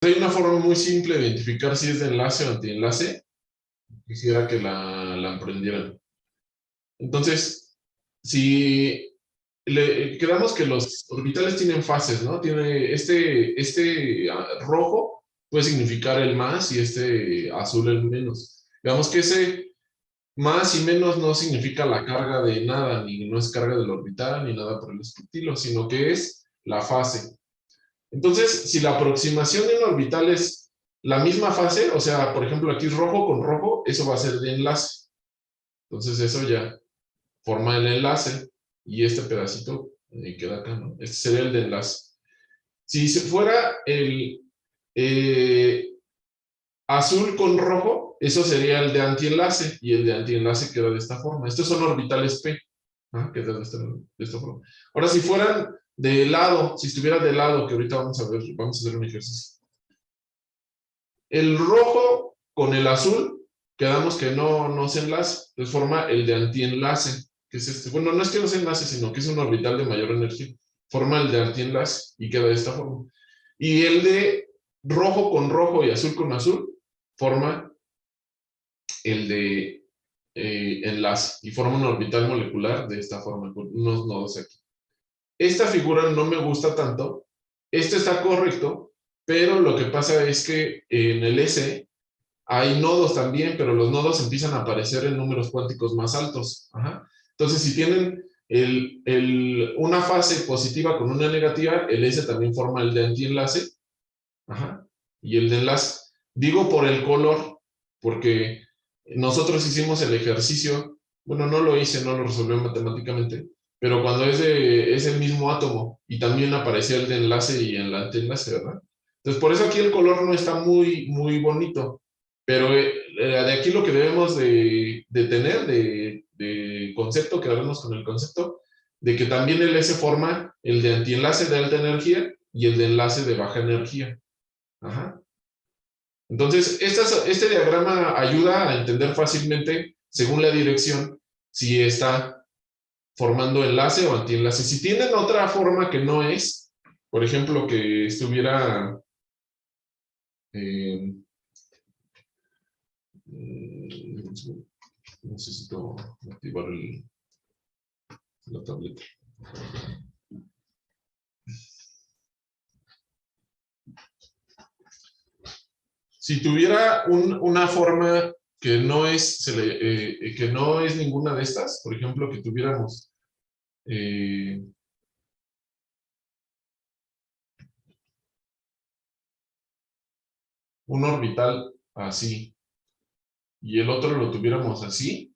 Hay una forma muy simple de identificar si es de enlace o antienlace. Quisiera que la aprendieran. Entonces, si quedamos que los orbitales tienen fases, ¿no? Tiene este rojo puede significar el más y este azul el menos. Digamos que ese más y menos no significa la carga de nada, ni no es carga del orbital, ni nada por el estilo, sino que es la fase. Entonces, si la aproximación de un orbital es la misma fase, o sea, por ejemplo, aquí es rojo con rojo, eso va a ser de enlace. Entonces, eso ya forma el enlace y este pedacito queda acá, ¿no? Este sería el de enlace. Si fuera el azul con rojo, eso sería el de antienlace y el de antienlace queda de esta forma. Estos son orbitales P, ¿ah? Queda de esta forma. Ahora, si fueran de lado, si estuviera de lado, que ahorita vamos a ver, vamos a hacer un ejercicio. El rojo con el azul, quedamos que no se enlace, entonces forma el de antienlace, que es este. Bueno, no es que no se enlace, sino que es un orbital de mayor energía. Forma el de antienlace y queda de esta forma. Y el de rojo con rojo y azul con azul, forma el de enlace y forma un orbital molecular de esta forma, con unos nodos aquí. Esta figura no me gusta tanto, esto está correcto, pero lo que pasa es que en el S hay nodos también, pero los nodos empiezan a aparecer en números cuánticos más altos. Ajá. Entonces, si tienen una fase positiva con una negativa, el S también forma el de antienlace. Ajá. Y el de enlace. Digo por el color, porque nosotros hicimos el ejercicio, bueno, no lo hice, no lo resolví matemáticamente, pero cuando es el mismo átomo y también aparecía el de enlace y el antienlace, ¿verdad? Entonces, por eso aquí el color no está muy, muy bonito, pero de aquí lo que debemos de tener, de concepto, quedarnos con el concepto, de que también el S forma el de antienlace de alta energía y el de enlace de baja energía. Ajá. Entonces, este diagrama ayuda a entender fácilmente, según la dirección, si está formando enlace o antienlace. Si tienen otra forma que no es, por ejemplo, que estuviera... necesito activar la tableta. Si tuviera una forma que no es ninguna de estas, por ejemplo, que tuviéramos un orbital así y el otro lo tuviéramos así,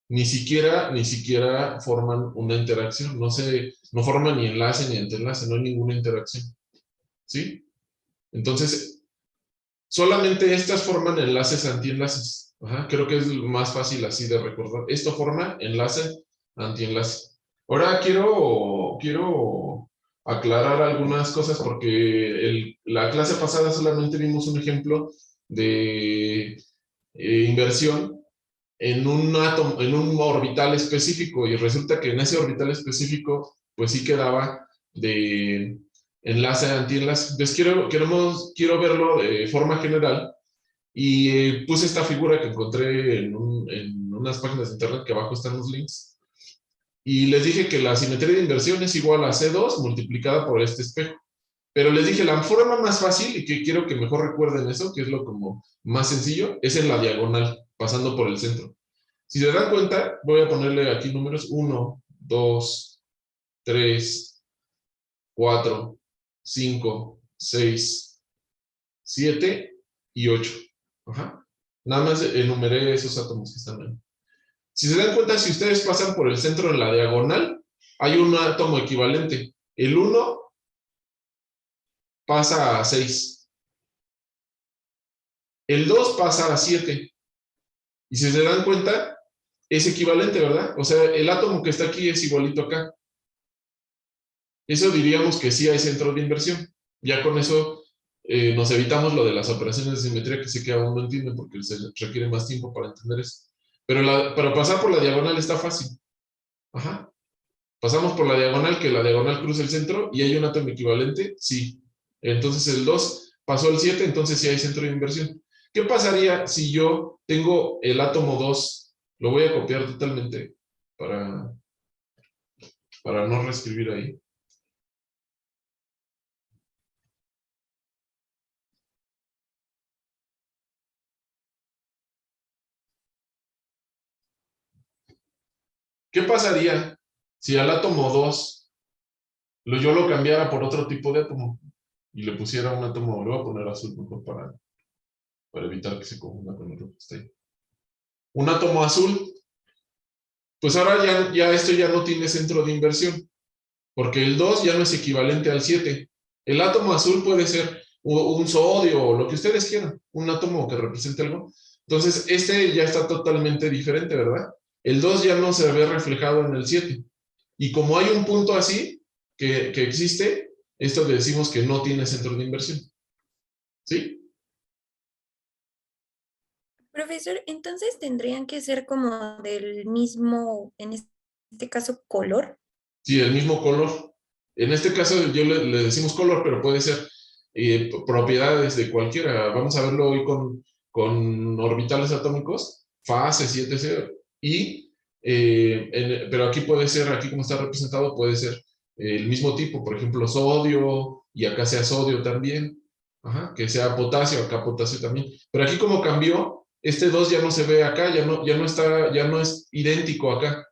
ni siquiera forman una interacción, no forman ni enlace ni antienlace, no hay ninguna interacción, ¿sí? Entonces, solamente estas forman enlaces antienlaces. Ajá, creo que es más fácil así de recordar. Esto forma enlace antienlace. Ahora quiero aclarar algunas cosas porque la clase pasada solamente vimos un ejemplo de inversión en un átomo, en un orbital específico y resulta que en ese orbital específico pues sí quedaba de enlace a antienlace. Entonces quiero verlo de forma general y puse esta figura que encontré en unas páginas de internet que abajo están los links y les dije que la simetría de inversión es igual a C2 multiplicada por este espejo. Pero les dije, la forma más fácil, y que quiero que mejor recuerden eso, que es lo como más sencillo, es en la diagonal, pasando por el centro. Si se dan cuenta, voy a ponerle aquí números 1, 2, 3, 4, 5, 6, 7 y 8. Ajá. Nada más enumeré esos átomos que están ahí. Si se dan cuenta, si ustedes pasan por el centro en la diagonal, hay un átomo equivalente. El 1 pasa a 6. El 2 pasa a 7. Y si se dan cuenta, es equivalente, ¿verdad? O sea, el átomo que está aquí es igualito acá. Eso diríamos que sí hay centro de inversión. Ya con eso nos evitamos lo de las operaciones de simetría, que sé que aún no entienden porque se requiere más tiempo para entender eso. Pero para pasar por la diagonal está fácil. Ajá. Pasamos por la diagonal, que la diagonal cruza el centro y hay un átomo equivalente, sí. Entonces el 2 pasó al 7, entonces sí hay centro de inversión. ¿Qué pasaría si yo tengo el átomo 2? Lo voy a copiar totalmente para, para no reescribir ahí. ¿Qué pasaría si al átomo 2 yo lo cambiara por otro tipo de átomo y le pusiera un átomo, le voy a poner azul mejor para evitar que se confunda con otro que está ahí? Un átomo azul, pues ahora ya esto ya no tiene centro de inversión, porque el 2 ya no es equivalente al 7. El átomo azul puede ser un sodio o lo que ustedes quieran, un átomo que represente algo. Entonces, este ya está totalmente diferente, ¿verdad? El 2 ya no se ve reflejado en el 7. Y como hay un punto así que existe, esto decimos que no tiene centro de inversión. ¿Sí? Profesor, entonces tendrían que ser como del mismo, en este caso, color. Sí, el mismo color. En este caso yo le decimos color, pero puede ser propiedades de cualquiera. Vamos a verlo hoy con orbitales atómicos, fases y etc. Y, pero aquí puede ser, aquí como está representado, puede ser el mismo tipo, por ejemplo, sodio, y acá sea sodio también. Ajá, que sea potasio, acá potasio también. Pero aquí como cambió, este 2 ya no se ve acá, ya no es idéntico acá.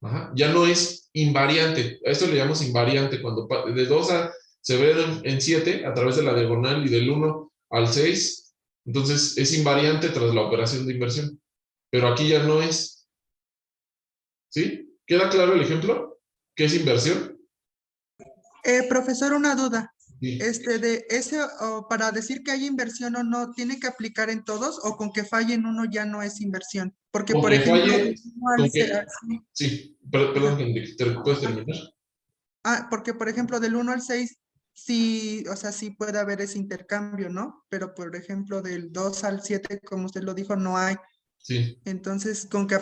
Ajá, ya no es invariante. A esto le llamamos invariante. Cuando de 2 se ve en 7 a través de la diagonal y del 1 al 6, entonces es invariante tras la operación de inversión. Pero aquí ya no es. ¿Sí? ¿Queda claro el ejemplo? ¿Qué es inversión? Profesor, una duda. Sí. De ese, para decir que hay inversión o no, ¿tiene que aplicar en todos o con que falle en uno ya no es inversión? Porque, Con por que ejemplo, falle, del uno con al que. sí, Sí, perdón, ajá. Henrik, ¿puedes terminar? Porque, por ejemplo, del 1 al 6 sí, o sea, sí puede haber ese intercambio, ¿no? Pero, por ejemplo, del 2 al 7 como usted lo dijo, no hay. Sí. Entonces, con que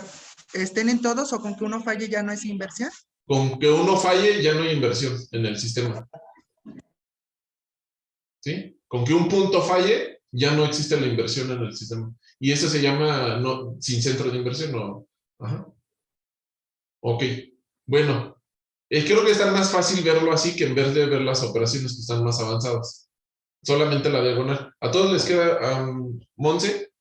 estén en todos o con que uno falle ya no es inversión. Con que uno falle, ya no hay inversión en el sistema. ¿Sí? Con que un punto falle, ya no existe la inversión en el sistema. Y eso se llama no, sin centro de inversión. No. Ajá. Ok. Bueno, creo que es tan más fácil verlo así que en vez de ver las operaciones que están más avanzadas. Solamente la diagonal. ¿A todos les queda Monse?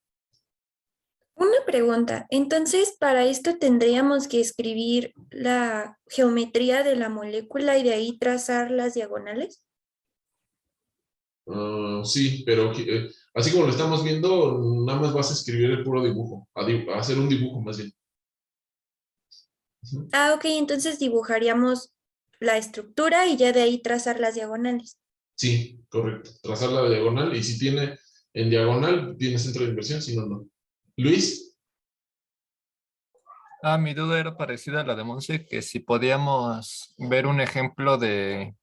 Una pregunta, entonces para esto tendríamos que escribir la geometría de la molécula y de ahí trazar las diagonales. Sí, pero así como lo estamos viendo, nada más vas a escribir el puro dibujo, a hacer un dibujo más bien. Ujú. Ah, ok, entonces dibujaríamos la estructura y ya de ahí trazar las diagonales. Sí, correcto. Trazar la diagonal y si tiene en diagonal, tiene centro de inversión, si no, no. Luis, Mi duda era parecida a la de Monse, que si podíamos ver un ejemplo de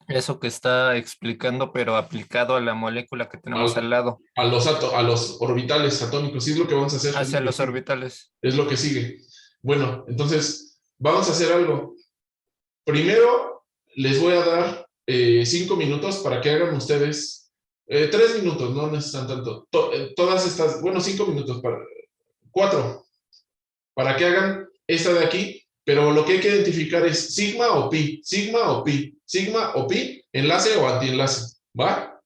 eso que está explicando, pero aplicado a la molécula que tenemos al- al lado, a los orbitales atómicos, sí es lo que vamos a hacer, hacia los orbitales. es lo que sigue. Bueno, entonces, vamos a hacer algo. Primero, les voy a dar 5 minutos para que hagan ustedes, 3 minutos, no necesitan tanto, todas estas, bueno, 5 minutos, 4, para que hagan esta de aquí, pero lo que hay que identificar es sigma o pi, sigma o pi, sigma o pi, enlace o antienlace, ¿va?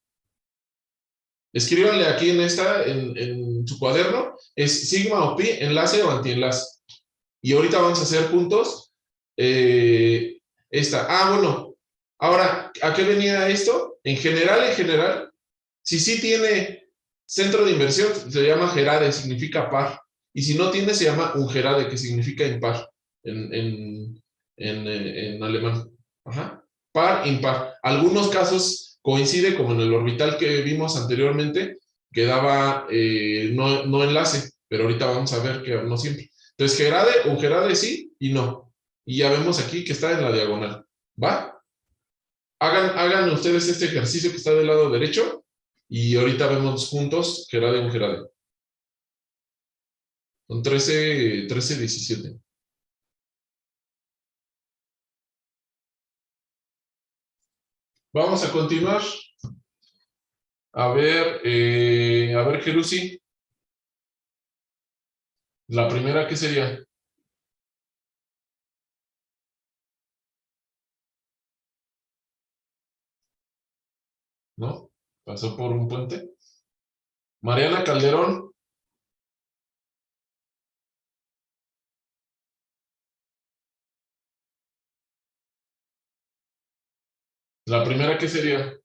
Escríbanle aquí en esta, en su cuaderno, es sigma o pi, enlace o antienlace. Y ahorita vamos a hacer juntos esta. Bueno, ahora, ¿a qué venía esto? En general, si sí tiene centro de inversión, se llama Gerade, significa par. Y si no tiene, se llama Ungerade, que significa impar en alemán. Ajá. Par, impar. Algunos casos coincide, como en el orbital que vimos anteriormente, que daba no enlace, pero ahorita vamos a ver que no siempre. Entonces, Gerade, Ungerade sí y no. Y ya vemos aquí que está en la diagonal. ¿Va? Hagan ustedes este ejercicio que está del lado derecho y ahorita vemos juntos Gerade, Ungerade. Son 13, 17. Vamos a continuar. A ver, Jerusi. La primera, ¿qué sería? ¿No? Pasó por un puente. Mariana Calderón. La primera, ¿qué sería?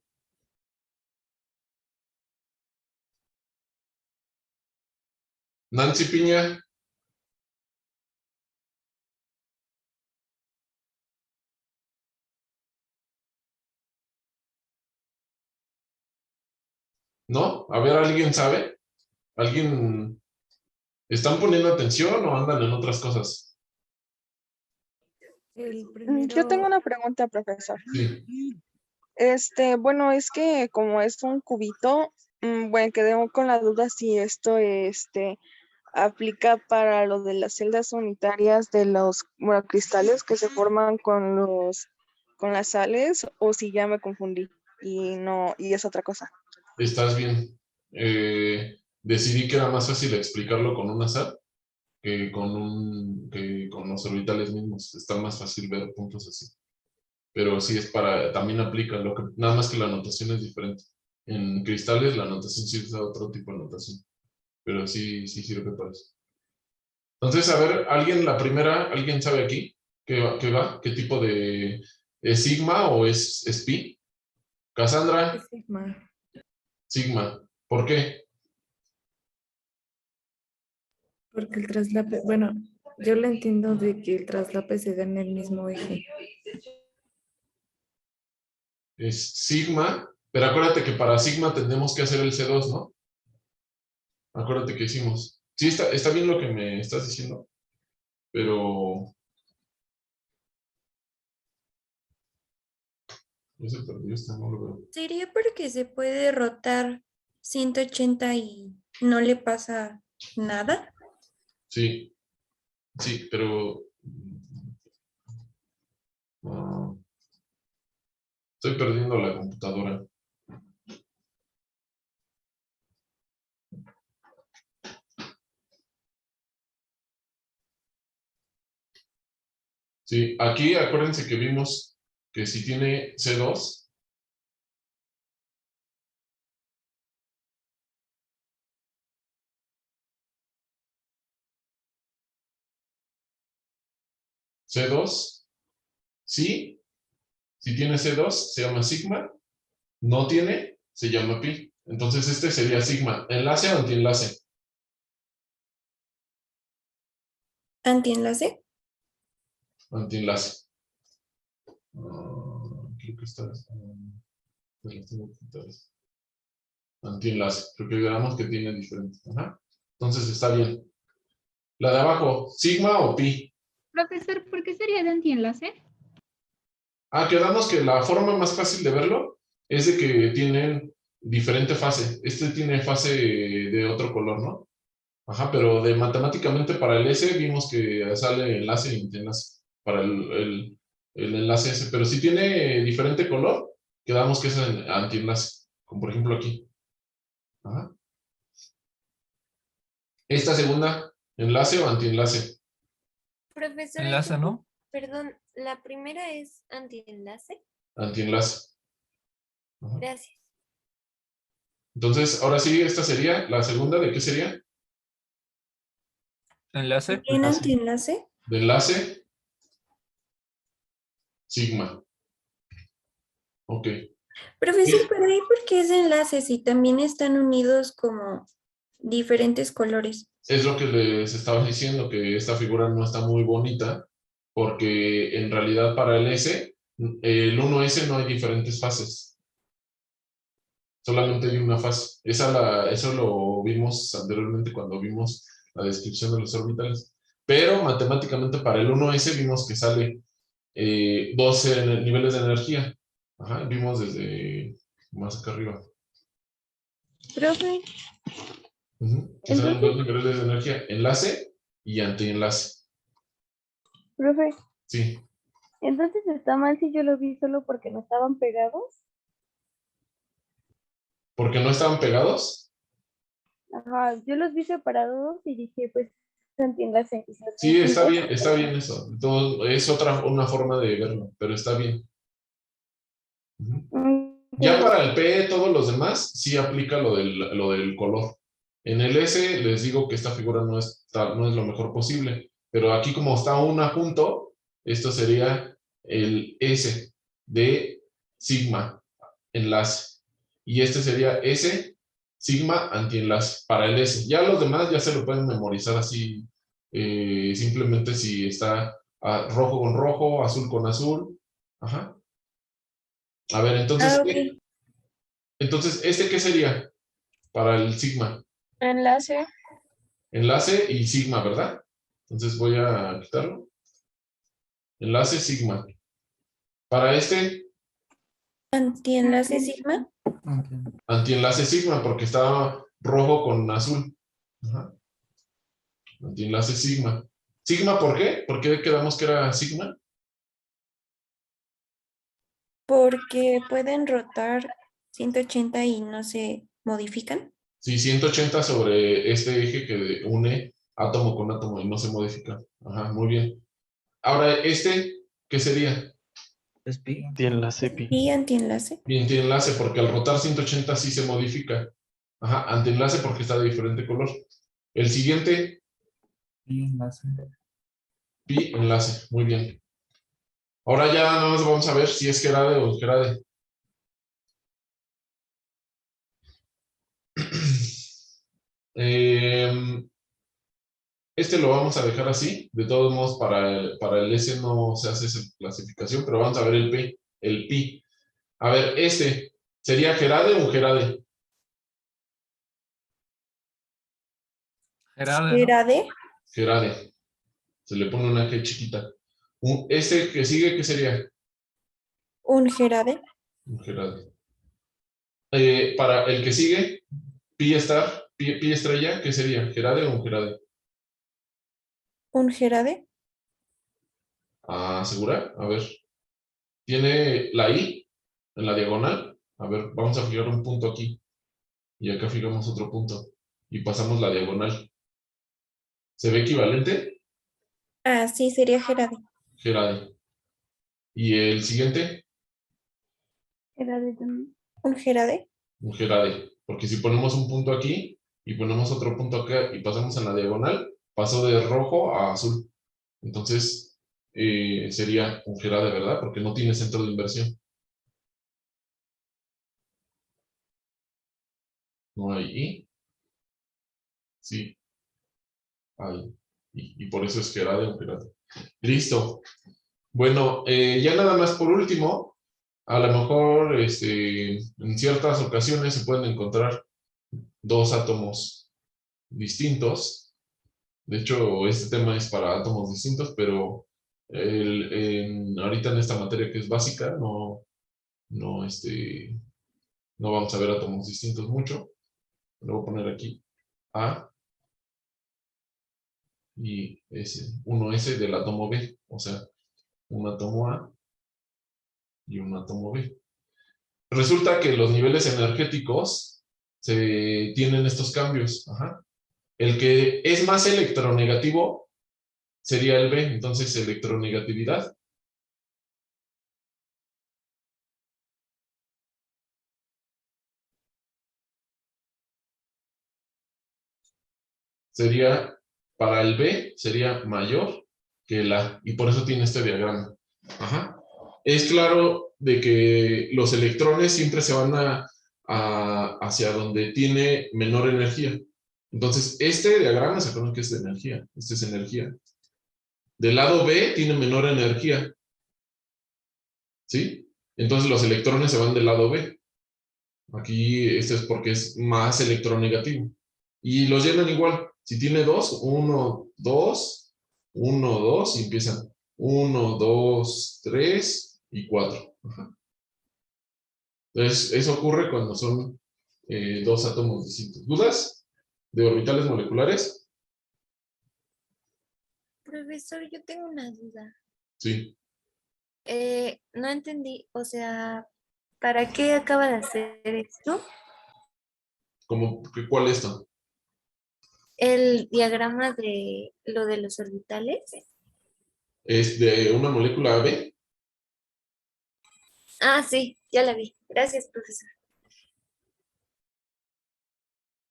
Nancy Piña. ¿No? A ver, ¿alguien sabe? ¿Alguien están poniendo atención o andan en otras cosas? Yo tengo una pregunta, profesor. Sí. Bueno, es que como es un cubito, bueno, quedé con la duda si esto, aplica para lo de las celdas unitarias de los cristales que se forman con las sales, o si ya me confundí y no, y es otra cosa. Estás bien. Decidí que era más fácil explicarlo con un azar que con los orbitales mismos. Está más fácil ver puntos así. Pero sí es también aplica nada más que la notación es diferente. En cristales la notación sí usa otro tipo de notación. Pero sí sirve para eso. Entonces, a ver, ¿alguien sabe aquí qué va? ¿Qué tipo de es sigma o es pi? Cassandra, Sigma, sigma. ¿Por qué? porque el traslape, bueno, yo le entiendo de que el traslape se da en el mismo eje. Es sigma, pero acuérdate que para sigma tendremos que hacer el C2, ¿no? Acuérdate que hicimos. Sí, está bien lo que me estás diciendo, pero ya se perdió no lo veo. ¿Sería porque se puede rotar 180 y no le pasa nada? Sí, pero estoy perdiendo la computadora. Sí, aquí acuérdense que vimos que si tiene C2, C2, sí, si tiene C2 se llama sigma, no tiene, se llama pi. Entonces este sería sigma, enlace o antienlace. ¿Antienlace? Antienlace. Creo que antienlace, porque veamos que tiene diferente. Ajá. Entonces está bien. La de abajo, sigma o pi. Profesor, ¿por qué sería de antienlace? Quedamos que la forma más fácil de verlo es de que tienen diferente fase. Este tiene fase de otro color, ¿no? Ajá, pero matemáticamente para el S vimos que sale enlace y antienlace para el enlace S. Pero si tiene diferente color, quedamos que es antienlace, como por ejemplo aquí. Ajá. Esta segunda, enlace o antienlace. Profesora, Enlace, ¿no? perdón, la primera es antienlace. Antienlace. Ajá. Gracias. Entonces, ahora sí, esta sería la segunda, ¿de qué sería? Enlace. ¿En antienlace? De enlace, sigma. Ok. Profesor, pero ahí por qué es enlace si también están unidos como diferentes colores? Es lo que les estaba diciendo, que esta figura no está muy bonita, porque en realidad para el S, el 1S no hay diferentes fases. Solamente hay una fase. Eso lo vimos anteriormente cuando vimos la descripción de los orbitales. Pero matemáticamente para el 1S vimos que sale 12 niveles de energía. Ajá, vimos desde más acá arriba. Profe, Que salen entonces, 2 niveles de energía, enlace y antienlace. profe, Sí. entonces está mal si yo lo vi solo porque no estaban pegados. ¿Porque no estaban pegados? Ajá, yo los vi separados y dije, pues, entiéndase. Sí, está bien eso. Es una forma de verlo, pero está bien. Ya para el P, todos los demás, sí aplica lo del color. En el S les digo que esta figura no es lo mejor posible, pero aquí como está una junto, esto sería el S de sigma, enlace. Y este sería S, sigma, antienlace, para el S. Ya los demás ya se lo pueden memorizar así, simplemente si está rojo con rojo, azul con azul. Ajá. A ver, entonces, Ok. ¿este qué sería para el sigma? Enlace. Enlace y sigma, ¿verdad? Entonces voy a quitarlo. Enlace sigma. Para este, Antienlace sigma. antienlace sigma, porque está rojo con azul. Ajá. Antienlace sigma. ¿Sigma por qué? ¿Por qué quedamos que era sigma? Porque pueden rotar 180 y no se modifican. Sí, 180 sobre este eje que une átomo con átomo y no se modifica. Ajá, muy bien. Ahora, ¿qué sería? Antienlace pi. Y antienlace. Y antienlace, porque al rotar 180 sí se modifica. Ajá, antienlace porque está de diferente color. El siguiente, pi enlace. Muy bien. Ahora ya nada más vamos a ver si es Gerade o Gerade. Este lo vamos a dejar así. De todos modos, para el S no se hace esa clasificación, pero vamos a ver el P, el pi. A ver, ¿sería Gerade o Gerade? Gerade, ¿no? Gerade. Gerade. Se le pone una G chiquita. Este que sigue, ¿qué sería? Un Gerade. Un Gerade. Para el que sigue, pi star, pi estrella, ¿qué sería? ¿Gerade o un Gerade? Un Gerade. ¿Segura? A ver. Tiene la I en la diagonal. A ver, vamos a fijar un punto aquí. Y acá fijamos otro punto. Y pasamos la diagonal. ¿Se ve equivalente? Ah, sí, sería Gerade. Gerade. ¿Y el siguiente? Gerade también. Un Gerade. Un Gerade. Porque si ponemos un punto aquí y ponemos otro punto acá y pasamos en la diagonal, pasó de rojo a azul. Entonces, sería un Gerade, ¿verdad? Porque no tiene centro de inversión. No hay I. Sí, hay I. Y por eso es Gerade o Gerade. Listo. Bueno, ya nada más por último, a lo mejor en ciertas ocasiones se pueden encontrar dos átomos distintos. De hecho, este tema es para átomos distintos, pero ahorita en esta materia que es básica, no, no vamos a ver átomos distintos mucho. Lo voy a poner aquí A y S, 1S del átomo B, o sea, un átomo A y un átomo B. Resulta que los niveles energéticos tienen estos cambios. Ajá. El que es más electronegativo sería el B, entonces electronegatividad. Sería, para el B, sería mayor que el A, y por eso tiene este diagrama. Ajá. Es claro de que los electrones siempre se van hacia donde tiene menor energía. Entonces, este diagrama se acuerdan que es de energía. Este es energía. Del lado B tiene menor energía. ¿Sí? Entonces los electrones se van del lado B. Aquí esto es porque es más electronegativo. Y los llenan igual. Si tiene 2, 1, 2, 1, 2, y empiezan 1, 2, 3 y 4. Ajá. Entonces, eso ocurre cuando son dos átomos distintos. ¿Dudas de orbitales moleculares? Profesor, yo tengo una duda. Sí. No entendí, o sea, ¿para qué acaba de hacer esto? ¿Cuál es esto? El diagrama de lo de los orbitales. ¿Es de una molécula AB? Ah, sí, ya la vi. Gracias, profesor.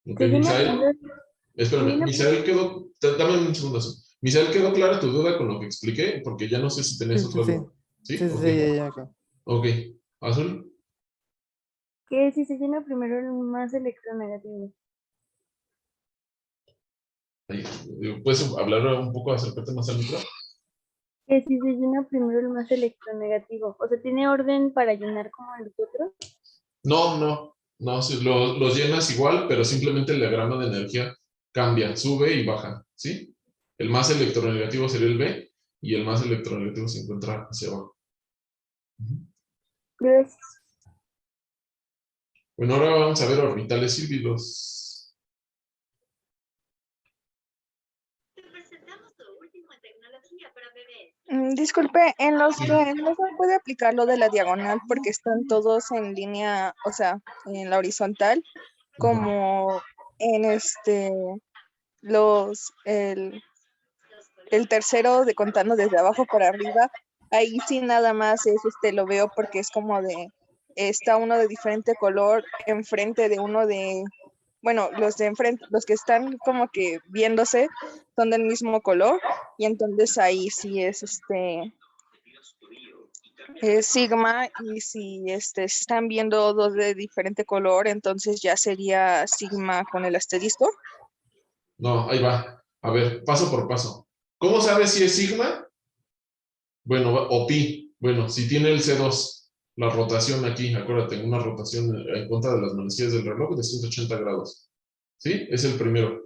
Ok, Seguimos Misael. hablando- Espérame, Misael quedó. Dame un segundo. Misael, ¿quedó clara tu duda con lo que expliqué? Porque ya no sé si tenés Sí, otra sí, sí. duda. ¿Sí? Sí, sí, Ok. sí, ya, acá. Ok. Azul. Que si se llena primero el más electronegativo. Ahí. ¿Puedes hablar un poco, acercarte más al micro? Que si se llena primero el más electronegativo. O sea, ¿tiene orden para llenar como los otros? No, sí, los llenas igual, pero simplemente el diagrama de energía cambia, sube y baja, ¿sí? El más electronegativo sería el B y el más electronegativo se encuentra hacia abajo. Ujú. Gracias. Bueno, ahora vamos a ver orbitales híbridos. Disculpe, en los que no se puede aplicar lo de la diagonal porque están todos en línea, o sea, en la horizontal, como en el tercero de contando desde abajo para arriba, ahí sí nada más es lo veo porque es como está uno de diferente color enfrente de uno de, bueno, los de enfrente, los que están como que viéndose son del mismo color, y entonces ahí sí es sigma, y si están viendo dos de diferente color, entonces ya sería sigma con el asterisco. No, ahí va. A ver, paso por paso. ¿Cómo sabes si es sigma? Bueno, o pi. Bueno, si tiene el C2, la rotación aquí, acuérdate, una rotación en contra de las manecillas del reloj de 180 grados. ¿Sí? Es el primero.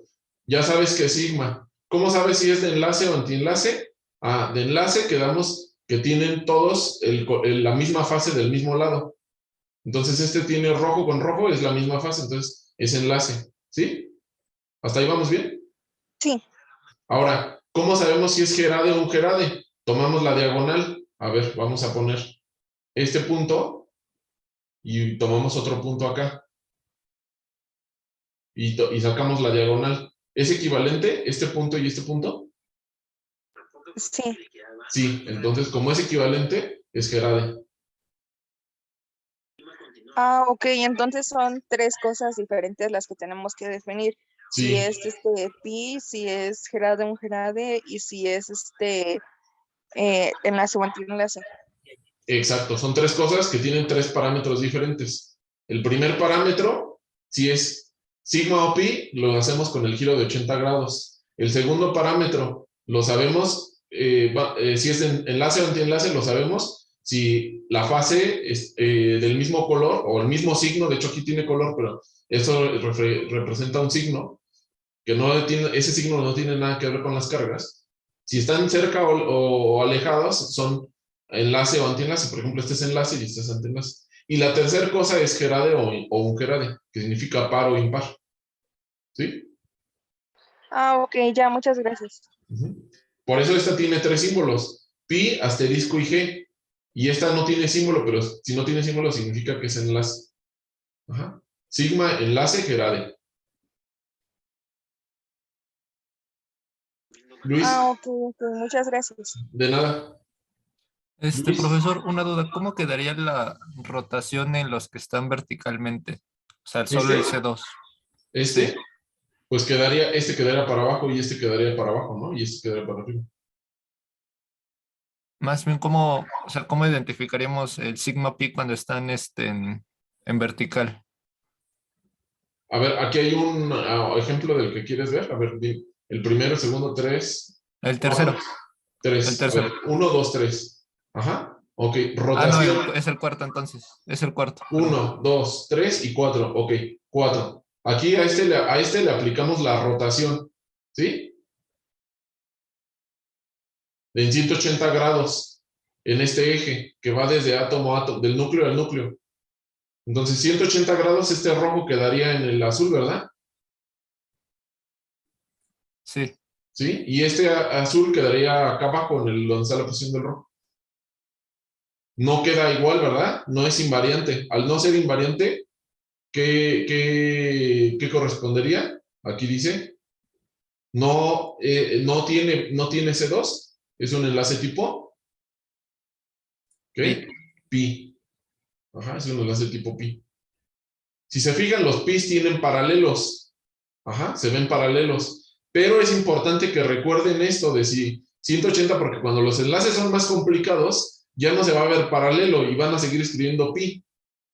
Ya sabes que es sigma. ¿Cómo sabes si es de enlace o antienlace? Ah, de enlace quedamos que tienen todos la misma fase del mismo lado. Entonces este tiene rojo con rojo, es la misma fase, entonces es enlace. ¿Sí? ¿Hasta ahí vamos bien? Sí. Ahora, ¿cómo sabemos si es gerade o un gerade? Tomamos la diagonal. A ver, vamos a poner este punto y tomamos otro punto acá. Y sacamos la diagonal. ¿Es equivalente este punto y este punto? Sí. Sí, entonces como es equivalente, es gerade. Ah, ok, entonces son tres cosas diferentes las que tenemos que definir. Si Sí, es pi, si es gerade un gerade, y si es enlace o antienlace. exacto. Son tres cosas que tienen tres parámetros diferentes. El primer parámetro, si es sigma o pi, lo hacemos con el giro de 80 grados. El segundo parámetro, lo sabemos, si es enlace o antienlace, lo sabemos. Si la fase es del mismo color o el mismo signo, de hecho aquí tiene color, pero eso representa un signo, que no tiene, ese signo no tiene nada que ver con las cargas. Si están cerca o alejados, son enlace o antienlace. Por ejemplo, este es enlace y este es antienlace. Y la tercera cosa es gerade o un gerade, que significa par o impar. ¿Sí? Ah, ok, ya, muchas gracias. Por eso esta tiene tres símbolos: pi, asterisco y g. Y esta no tiene símbolo, pero si no tiene símbolo significa que es enlace. Ajá. Sigma, enlace, gerade. Luis, Ah, ok, muchas gracias. de nada. Luis. Profesor, una duda, ¿cómo quedaría la rotación en los que están verticalmente? O sea, solo el C2. Este, pues este quedaría para abajo y este quedaría para abajo, ¿no? Y este quedaría para arriba. Más bien, ¿cómo identificaríamos el sigma pi cuando están en vertical? A ver, aquí hay un ejemplo del que quieres ver. A ver, el primero, el segundo, tres. El tercero. Tres. El tercero. A ver, 1, 2, 3. Ajá. Ok, Ah, rotación. no, es el cuarto entonces. Es el cuarto. 1, 2, 3 y 4. Ok, 4. Aquí a este le aplicamos la rotación. ¿Sí? En 180 grados en este eje que va desde átomo a átomo, del núcleo al núcleo. Entonces, 180 grados, este rojo quedaría en el azul, ¿verdad? Sí. ¿Sí? Y este azul quedaría acá abajo, donde está la posición del rojo. No queda igual, ¿verdad? No es invariante. Al no ser invariante, ¿qué correspondería? Aquí dice, no tiene C2, es un enlace tipo, ¿qué? Pi. Ajá, es un enlace tipo pi. Si se fijan, los pis tienen paralelos. Ajá, se ven paralelos. Pero es importante que recuerden esto de si 180, porque cuando los enlaces son más complicados, ya no se va a ver paralelo y van a seguir escribiendo pi.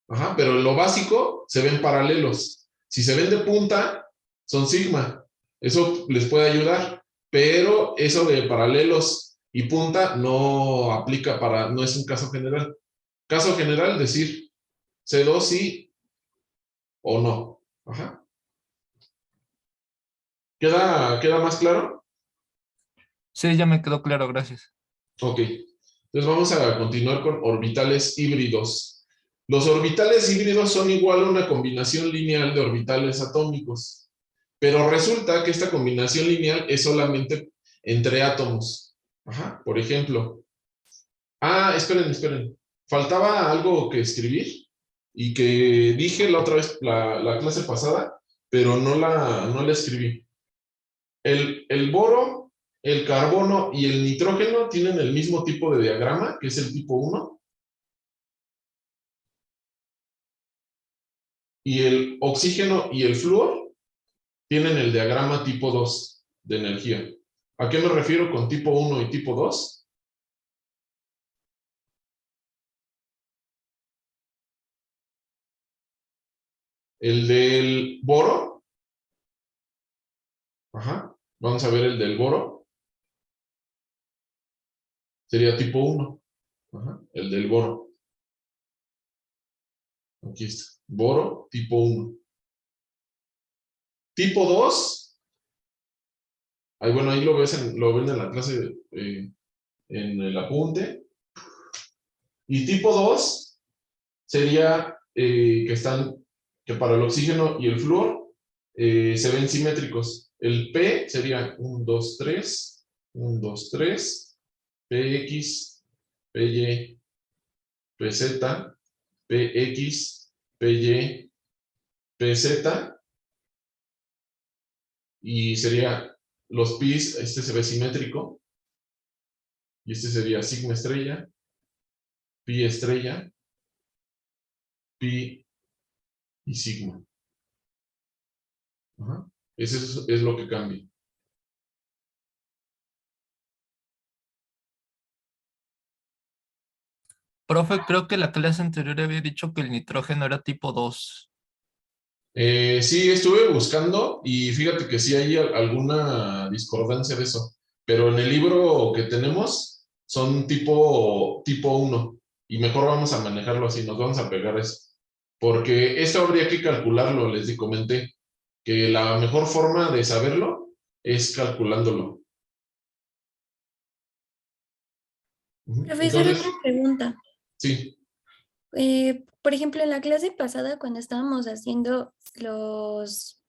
Ajá, pero en lo básico se ven paralelos. Si se ven de punta, son sigma. Eso les puede ayudar. Pero eso de paralelos y punta no aplica no es un caso general. Caso general, decir C2 sí o no. Ajá. ¿Queda más claro? Sí, ya me quedó claro, gracias. Ok. Entonces vamos a continuar con orbitales híbridos. Los orbitales híbridos son igual a una combinación lineal de orbitales atómicos. Pero resulta que esta combinación lineal es solamente entre átomos. Ajá. Por ejemplo. Esperen. Faltaba algo que escribir y que dije la otra vez, la clase pasada, pero no la escribí. El boro, el carbono y el nitrógeno tienen el mismo tipo de diagrama, que es el tipo 1. Y el oxígeno y el flúor tienen el diagrama tipo 2 de energía. ¿A qué me refiero con tipo 1 y tipo 2? El del boro. Ajá. Vamos a ver el del boro. Sería tipo 1. Ajá. El del boro. Aquí está. Boro, tipo 1. Tipo 2. Bueno, ahí lo ven en la clase, en el apunte. Y tipo 2 sería que para el oxígeno y el flúor se ven simétricos. El P sería 1, 2, 3, 1, 2, 3, PX, PY, PZ, PX, PY, PZ, y sería los pis, este se ve simétrico, y este sería sigma estrella, pi estrella, pi y sigma. Ajá. Eso es lo que cambia. Profe, creo que la clase anterior había dicho que el nitrógeno era tipo 2. Sí, estuve buscando y fíjate que sí hay alguna discordancia de eso, pero en el libro que tenemos son tipo 1 y mejor vamos a manejarlo así, nos vamos a pegar a eso, porque esto habría que calcularlo, les comenté, que la mejor forma de saberlo es calculándolo. Profesor, Entonces, otra pregunta. sí, Por ejemplo, en la clase pasada, cuando estábamos haciendo los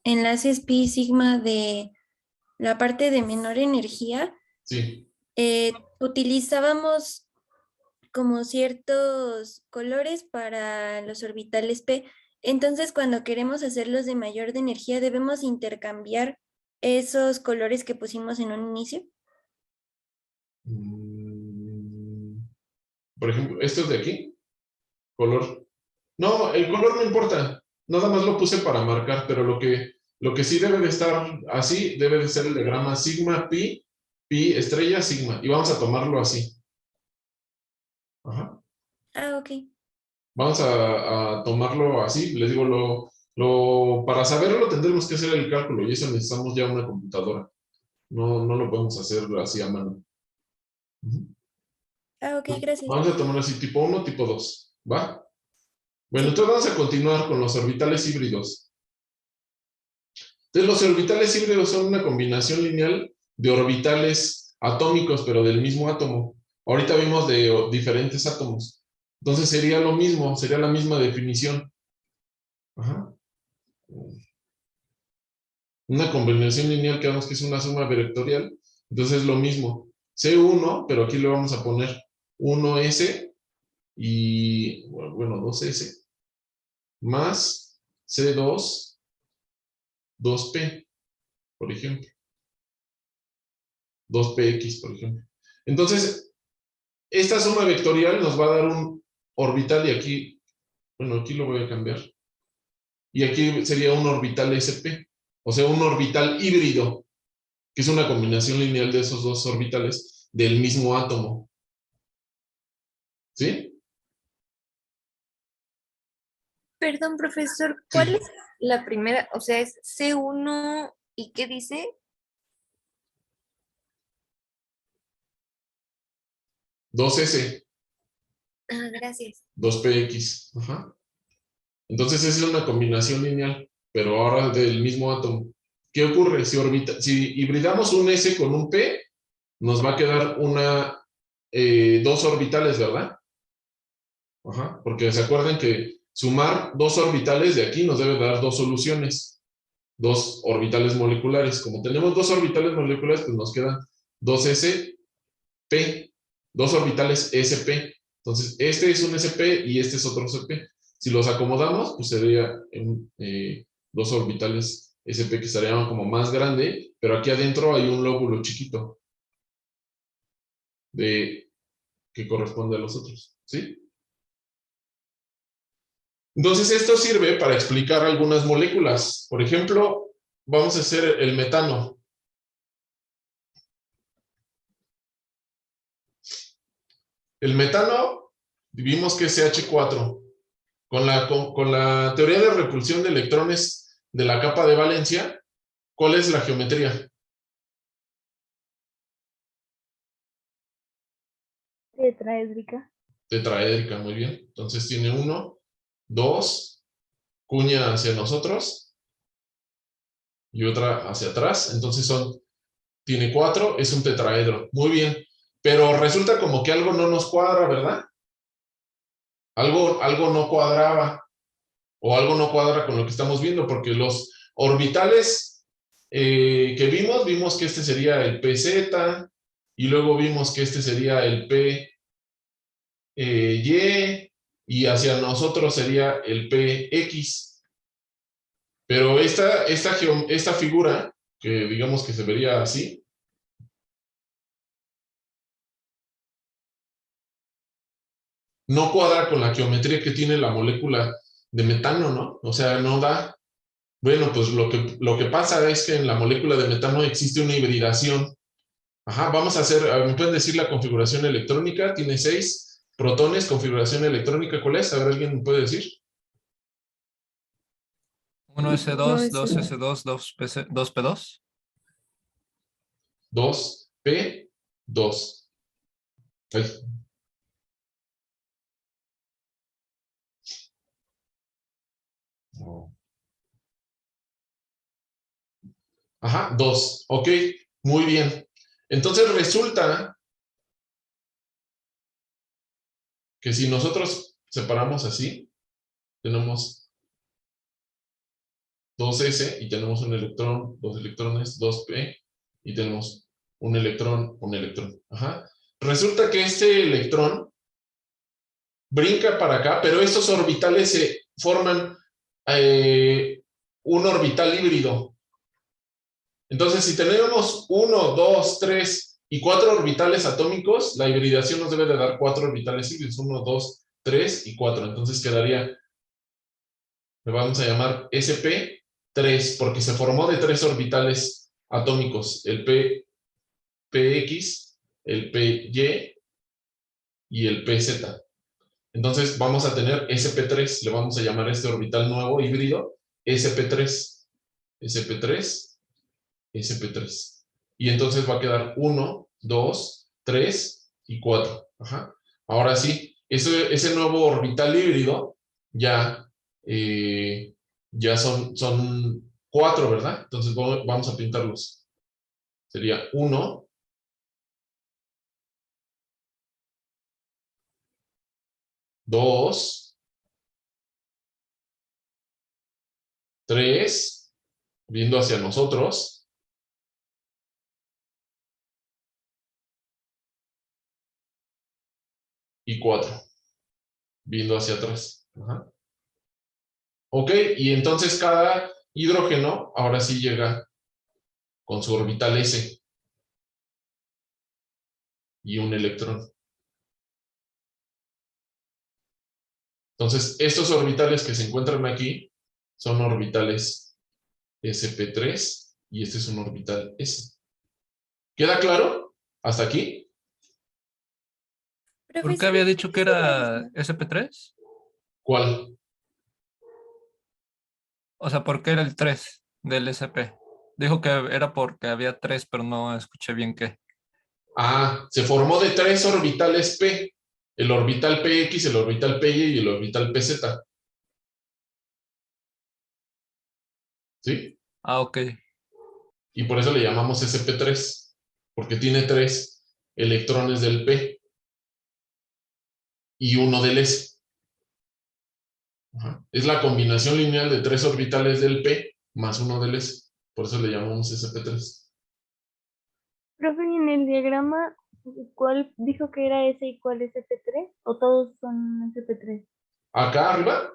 enlaces pi sigma de la parte de menor energía, sí. utilizábamos como ciertos colores para los orbitales P. Entonces, cuando queremos hacerlos de mayor de energía, debemos intercambiar esos colores que pusimos en un inicio. Por ejemplo, estos de aquí, color. No, el color no importa, nada más lo puse para marcar, pero lo que sí debe de estar así, debe de ser el diagrama sigma, pi, estrella, sigma, y vamos a tomarlo así. Ajá. Ok. Vamos a tomarlo así, les digo, para saberlo tendremos que hacer el cálculo, y eso necesitamos ya una computadora. No lo podemos hacer así a mano. Ok, gracias. Vamos a tomarlo así, tipo 1, tipo 2, ¿va? Bueno, entonces vamos a continuar con los orbitales híbridos. Entonces, los orbitales híbridos son una combinación lineal de orbitales atómicos, pero del mismo átomo. Ahorita vimos de diferentes átomos. Entonces sería lo mismo, sería la misma definición. Ajá. Una combinación lineal que vemos que es una suma vectorial. Entonces es lo mismo. C1, pero aquí le vamos a poner 1S y, bueno, 2S más C2, 2P, por ejemplo. 2PX, por ejemplo. Entonces, esta suma vectorial nos va a dar un orbital y aquí, bueno, aquí lo voy a cambiar. Y aquí sería un orbital SP, o sea, un orbital híbrido, que es una combinación lineal de esos dos orbitales del mismo átomo. ¿Sí? Perdón, profesor, Sí. ¿cuál es la primera? O sea, es C1 y ¿qué dice? 2S, Ah, gracias. 2PX. Ajá. Entonces esa es una combinación lineal, pero ahora del mismo átomo. ¿Qué ocurre? Si hibridamos un S con un P, nos va a quedar dos orbitales, ¿verdad? Ajá, porque se acuerdan que sumar dos orbitales de aquí nos debe dar dos soluciones, dos orbitales moleculares. Como tenemos dos orbitales moleculares, pues nos quedan dos SP, dos orbitales SP. Entonces, este es un SP y este es otro SP. Si los acomodamos, pues sería dos orbitales SP que estarían como más grande, pero aquí adentro hay un lóbulo chiquito que corresponde a los otros, ¿sí? Entonces, esto sirve para explicar algunas moléculas. Por ejemplo, vamos a hacer el metano. El metano, vimos que es CH4. Con la teoría de repulsión de electrones de la capa de valencia, ¿cuál es la geometría? Tetraédrica. Tetraédrica, muy bien. Entonces tiene 1, 2, cuña hacia nosotros y otra hacia atrás. Entonces tiene 4, es un tetraedro. Muy bien. Pero resulta como que algo no nos cuadra, ¿verdad? Algo no cuadraba o algo no cuadra con lo que estamos viendo, porque los orbitales que vimos que este sería el PZ y luego vimos que este sería el PY y hacia nosotros sería el PX. Pero esta figura, que digamos que se vería así, no cuadra con la geometría que tiene la molécula de metano, ¿no? O sea, no da. Bueno, pues lo que pasa es que en la molécula de metano existe una hibridación. Ajá, vamos a hacer, ¿me pueden decir la configuración electrónica? Tiene 6 protones, configuración electrónica, ¿cuál es? A ver, ¿alguien me puede decir? 1S2, No, 2S2, 2P2. 2P2. Ahí. Ajá, 2. Ok, muy bien. Entonces resulta que si nosotros separamos así, tenemos 2S y tenemos un electrón, dos electrones, 2P y tenemos un electrón, un electrón. Ajá. Resulta que este electrón brinca para acá, pero estos orbitales se forman un orbital híbrido. Entonces, si tenemos 1, 2, 3 y 4 orbitales atómicos, la hibridación nos debe de dar 4 orbitales híbridos, 1, 2, 3 y 4. Entonces quedaría, le vamos a llamar sp3, porque se formó de 3 orbitales atómicos, el px, el py y el pz. Entonces vamos a tener sp3, le vamos a llamar a este orbital nuevo híbrido sp3, sp3, sp3. Y entonces va a quedar 1, 2, 3 y 4. Ajá. Ahora sí, ese nuevo orbital híbrido ya, ya son 4, ¿verdad? Entonces vamos a pintarlos. Sería 1, 2, 3, viendo hacia nosotros, y 4, viendo hacia atrás. Ajá. Ok, y entonces cada hidrógeno ahora sí llega con su orbital S y un electrón. Entonces, estos orbitales que se encuentran aquí son orbitales sp3 y este es un orbital S. ¿Queda claro? ¿Hasta aquí? ¿Por qué Profesor, había ¿por dicho qué que será era eso? SP3? ¿Cuál? O sea, ¿por qué era el 3 del SP? Dijo que era porque había 3, pero no escuché bien qué. Ah, se formó de 3 orbitales P. El orbital PX, el orbital PY y el orbital PZ. ¿Sí? Ah, ok. Y por eso le llamamos sp3, porque tiene 3 electrones del P y uno del S. Ajá. Es la combinación lineal de 3 orbitales del P más uno del S. Por eso le llamamos sp3. Profe, ¿y en el diagrama cuál dijo que era ese y cuál es SP3? ¿O todos son SP3? Acá arriba,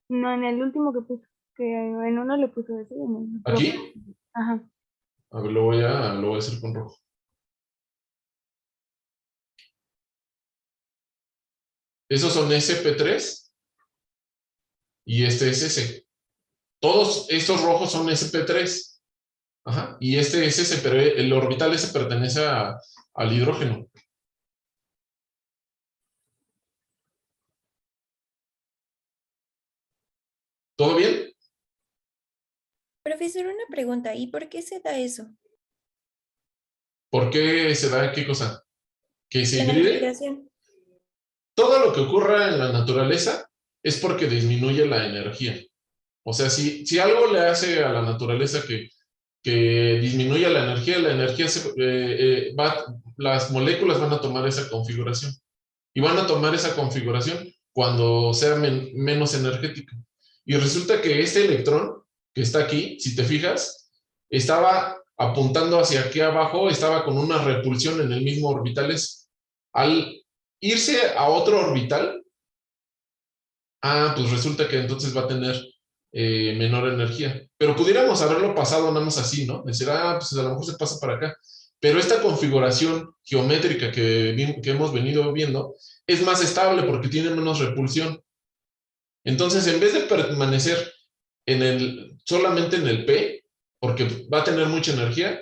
No, en el último que puso, que en uno le puso ese y en el otro. aquí. Ajá. A ver, lo voy a hacer con rojo. Esos son sp3 y este es S. Todos estos rojos son sp3. Ajá. Y este es S, pero el orbital S pertenece al hidrógeno. ¿Todo bien? Profesor, una pregunta, ¿y por qué se da eso? ¿Por qué se da qué cosa? ¿Que se La hibride? configuración. Todo lo que ocurra en la naturaleza es porque disminuye la energía. O sea, si algo le hace a la naturaleza que disminuya la energía las moléculas van a tomar esa configuración. Y van a tomar esa configuración cuando sea menos energética. Y resulta que este electrón que está aquí, si te fijas, estaba apuntando hacia aquí abajo, estaba con una repulsión en el mismo orbital S. Al irse a otro orbital, pues resulta que entonces va a tener menor energía. Pero pudiéramos haberlo pasado nada más así, ¿no? Decir, pues a lo mejor se pasa para acá. Pero esta configuración geométrica que hemos venido viendo es más estable porque tiene menos repulsión. Entonces, en vez de permanecer solamente en el P, porque va a tener mucha energía,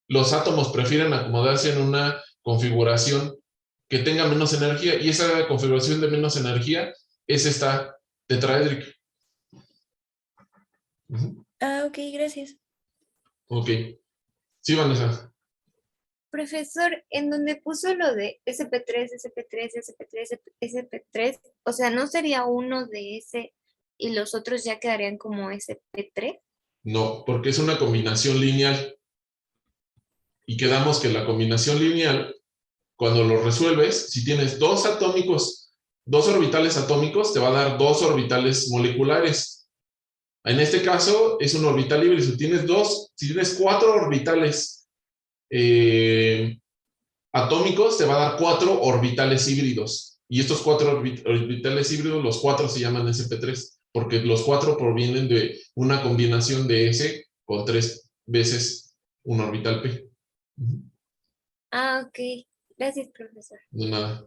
los átomos prefieren acomodarse en una configuración que tenga menos energía, y esa configuración de menos energía es esta tetraédrica. Ok, gracias. Ok. Sí, Vanessa. Profesor, en donde puso lo de SP3, SP3, SP3, SP3, o sea, ¿no sería uno de ese y los otros ya quedarían como SP3? No, porque es una combinación lineal. Y quedamos que la combinación lineal, cuando lo resuelves, si tienes dos orbitales atómicos, te va a dar 2 orbitales moleculares. En este caso, es un orbital híbrido. Si tienes 4 orbitales atómicos, te va a dar 4 orbitales híbridos. Y estos 4 orbitales híbridos, los 4 se llaman sp3, porque los 4 provienen de una combinación de S con 3 veces un orbital P. Ok. Gracias, profesor. De nada.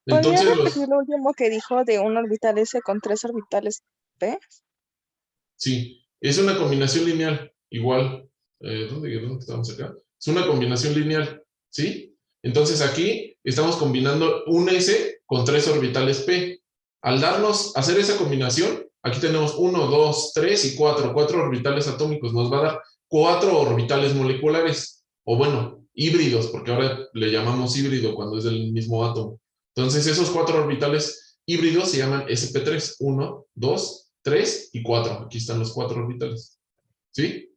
¿Podría Entonces, repetir lo último que dijo de un orbital S con 3 orbitales P? sí, es una combinación lineal, igual. ¿Dónde estamos acá? Es una combinación lineal, ¿sí? Entonces aquí estamos combinando un S con 3 orbitales P. Al hacer esa combinación, aquí tenemos 1, 2, 3 y 4 orbitales atómicos. Nos va a dar 4 orbitales moleculares, o bueno, híbridos, porque ahora le llamamos híbrido cuando es del mismo átomo. Entonces esos 4 orbitales híbridos se llaman sp3, 1, 2, 3 y 4. Aquí están los 4 orbitales. ¿Sí?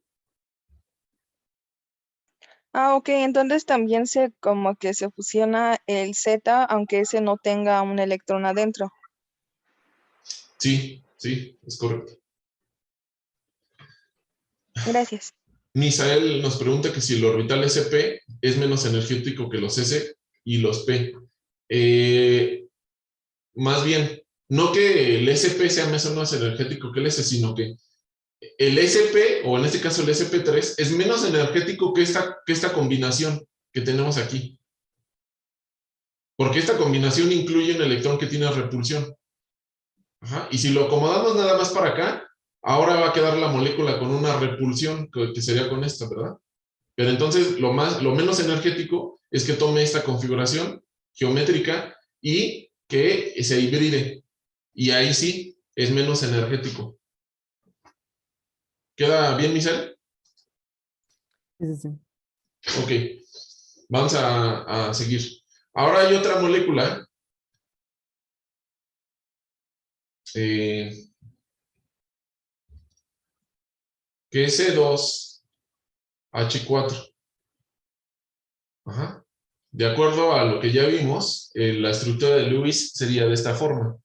Ok, entonces también como que se fusiona el Z, aunque ese no tenga un electrón adentro. Sí, es correcto. Gracias. Misael nos pregunta que si el orbital sp es menos energético que los S y los P. más bien, no que el SP sea menos energético que el S, sino que el SP, o en este caso el SP3, es menos energético que esta combinación que tenemos aquí. Porque esta combinación incluye un electrón que tiene repulsión. Ajá. Y si lo acomodamos nada más para acá, ahora va a quedar la molécula con una repulsión que sería con esta, ¿verdad? Pero entonces lo menos energético es que tome esta configuración geométrica y que se hibride. Y ahí sí es menos energético. ¿Queda bien, Misael? Sí, sí, sí. Ok, vamos a seguir. Ahora hay otra molécula que es C2H4. Ajá. De acuerdo a lo que ya vimos, la estructura de Lewis sería de esta forma.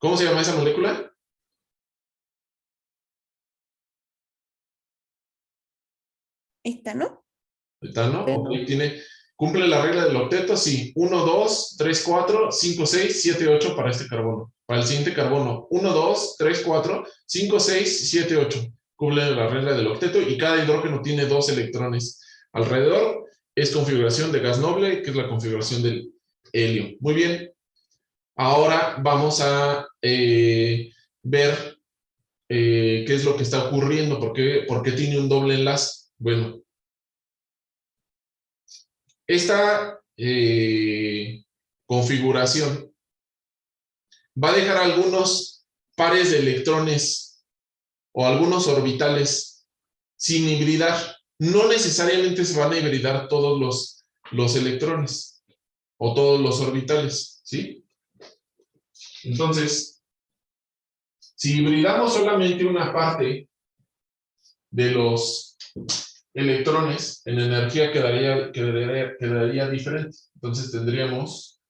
¿Cómo se llama esa molécula? Esta, ¿no? Etano, ok, cumple la regla del octeto, sí. 1, 2, 3, 4, 5, 6, 7, 8 para este carbono. Para el siguiente carbono, 1, 2, 3, 4, 5, 6, 7, 8. Cumple la regla del octeto y cada hidrógeno tiene 2 electrones alrededor. Es configuración de gas noble, que es la configuración del helio. Muy bien. Ahora vamos a ver qué es lo que está ocurriendo, por qué tiene un doble enlace. Bueno, esta configuración va a dejar algunos pares de electrones o algunos orbitales sin hibridar. No necesariamente se van a hibridar todos los electrones o todos los orbitales, ¿sí? Entonces, si hibridamos solamente una parte de los electrones, en energía quedaría diferente. Entonces tendríamos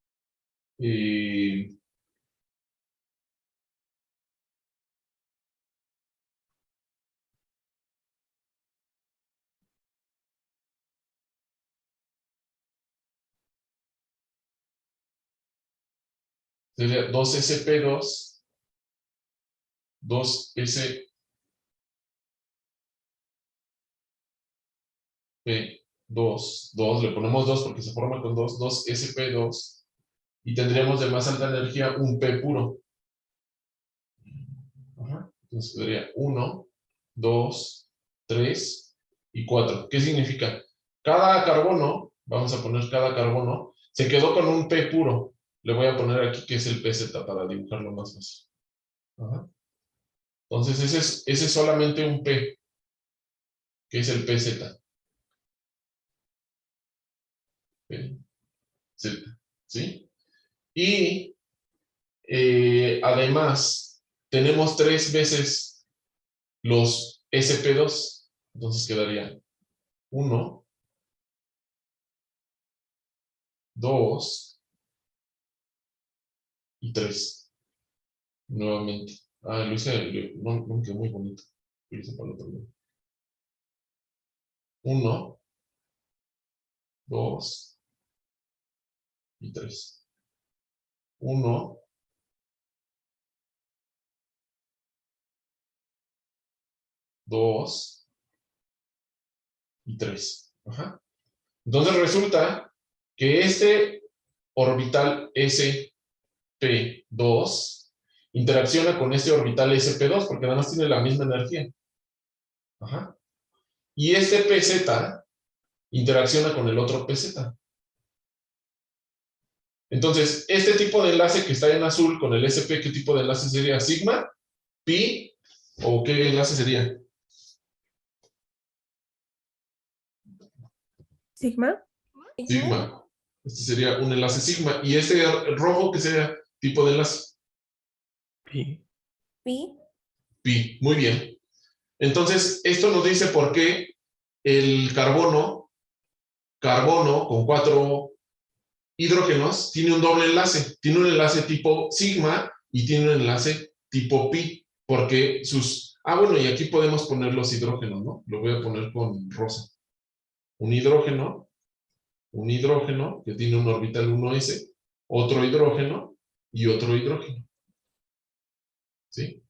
sería 2sp2, 2sp2, le ponemos 2 porque se forma con 2sp2, y tendríamos de más alta energía un P puro. Ajá. Entonces quedaría 1, 2, 3 y 4. ¿Qué significa? Cada carbono, vamos a poner cada carbono, se quedó con un P puro. Le voy a poner aquí que es el PZ para dibujarlo más fácil. Ajá. Entonces ese es solamente un P, que es el PZ. Z, ¿sí? Y además tenemos 3 veces los sp2, entonces quedaría 1, 2 y 3. Nuevamente. Lo hice, no me quedó muy bonito. Lo hice para el otro lado. 1, 2 y 3. 1, 2 y 3. Ajá. Entonces resulta que este orbital sp2 interacciona con este orbital sp2 porque además tiene la misma energía. Ajá. Y este pz interacciona con el otro pz. Entonces, este tipo de enlace que está en azul con el sp, ¿qué tipo de enlace sería? ¿Sigma? ¿Pi? ¿O qué enlace sería? ¿Sigma? Sigma. Este sería un enlace sigma. ¿Y este rojo qué sería tipo de enlace? Pi. Pi. Pi. Muy bien. Entonces, esto nos dice por qué el carbono con 4 hidrógenos tiene un doble enlace. Tiene un enlace tipo sigma y tiene un enlace tipo pi. Porque sus... bueno, y aquí podemos poner los hidrógenos, ¿no? Lo voy a poner con rosa. un hidrógeno que tiene un orbital 1s, otro hidrógeno y otro hidrógeno. ¿Sí?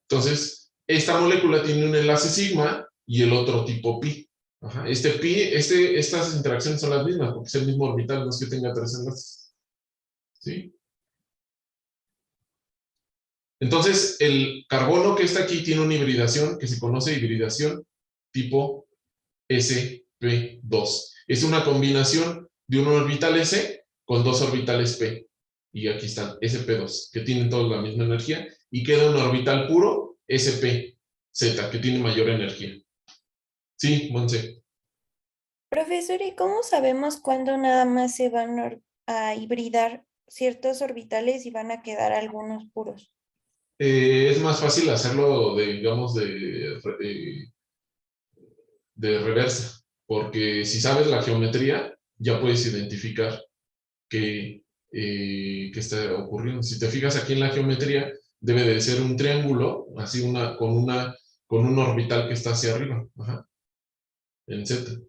Entonces, esta molécula tiene un enlace sigma y el otro tipo pi. Ajá. Estas interacciones son las mismas porque es el mismo orbital, no es que tenga 3 enlaces. ¿Sí? Entonces, el carbono que está aquí tiene una hibridación que se conoce hibridación tipo sp2. Es una combinación de un orbital s con 2 orbitales p. Y aquí están, sp2, que tienen toda la misma energía. Y queda un orbital puro, spz, que tiene mayor energía. Sí, Monse. Profesor, ¿y cómo sabemos cuándo nada más se van a hibridar ciertos orbitales y van a quedar algunos puros? Es más fácil hacerlo digamos, de reversa, porque si sabes la geometría, ya puedes identificar qué está ocurriendo. Si te fijas aquí en la geometría, debe de ser un triángulo, así con un orbital que está hacia arriba, ajá, en Z.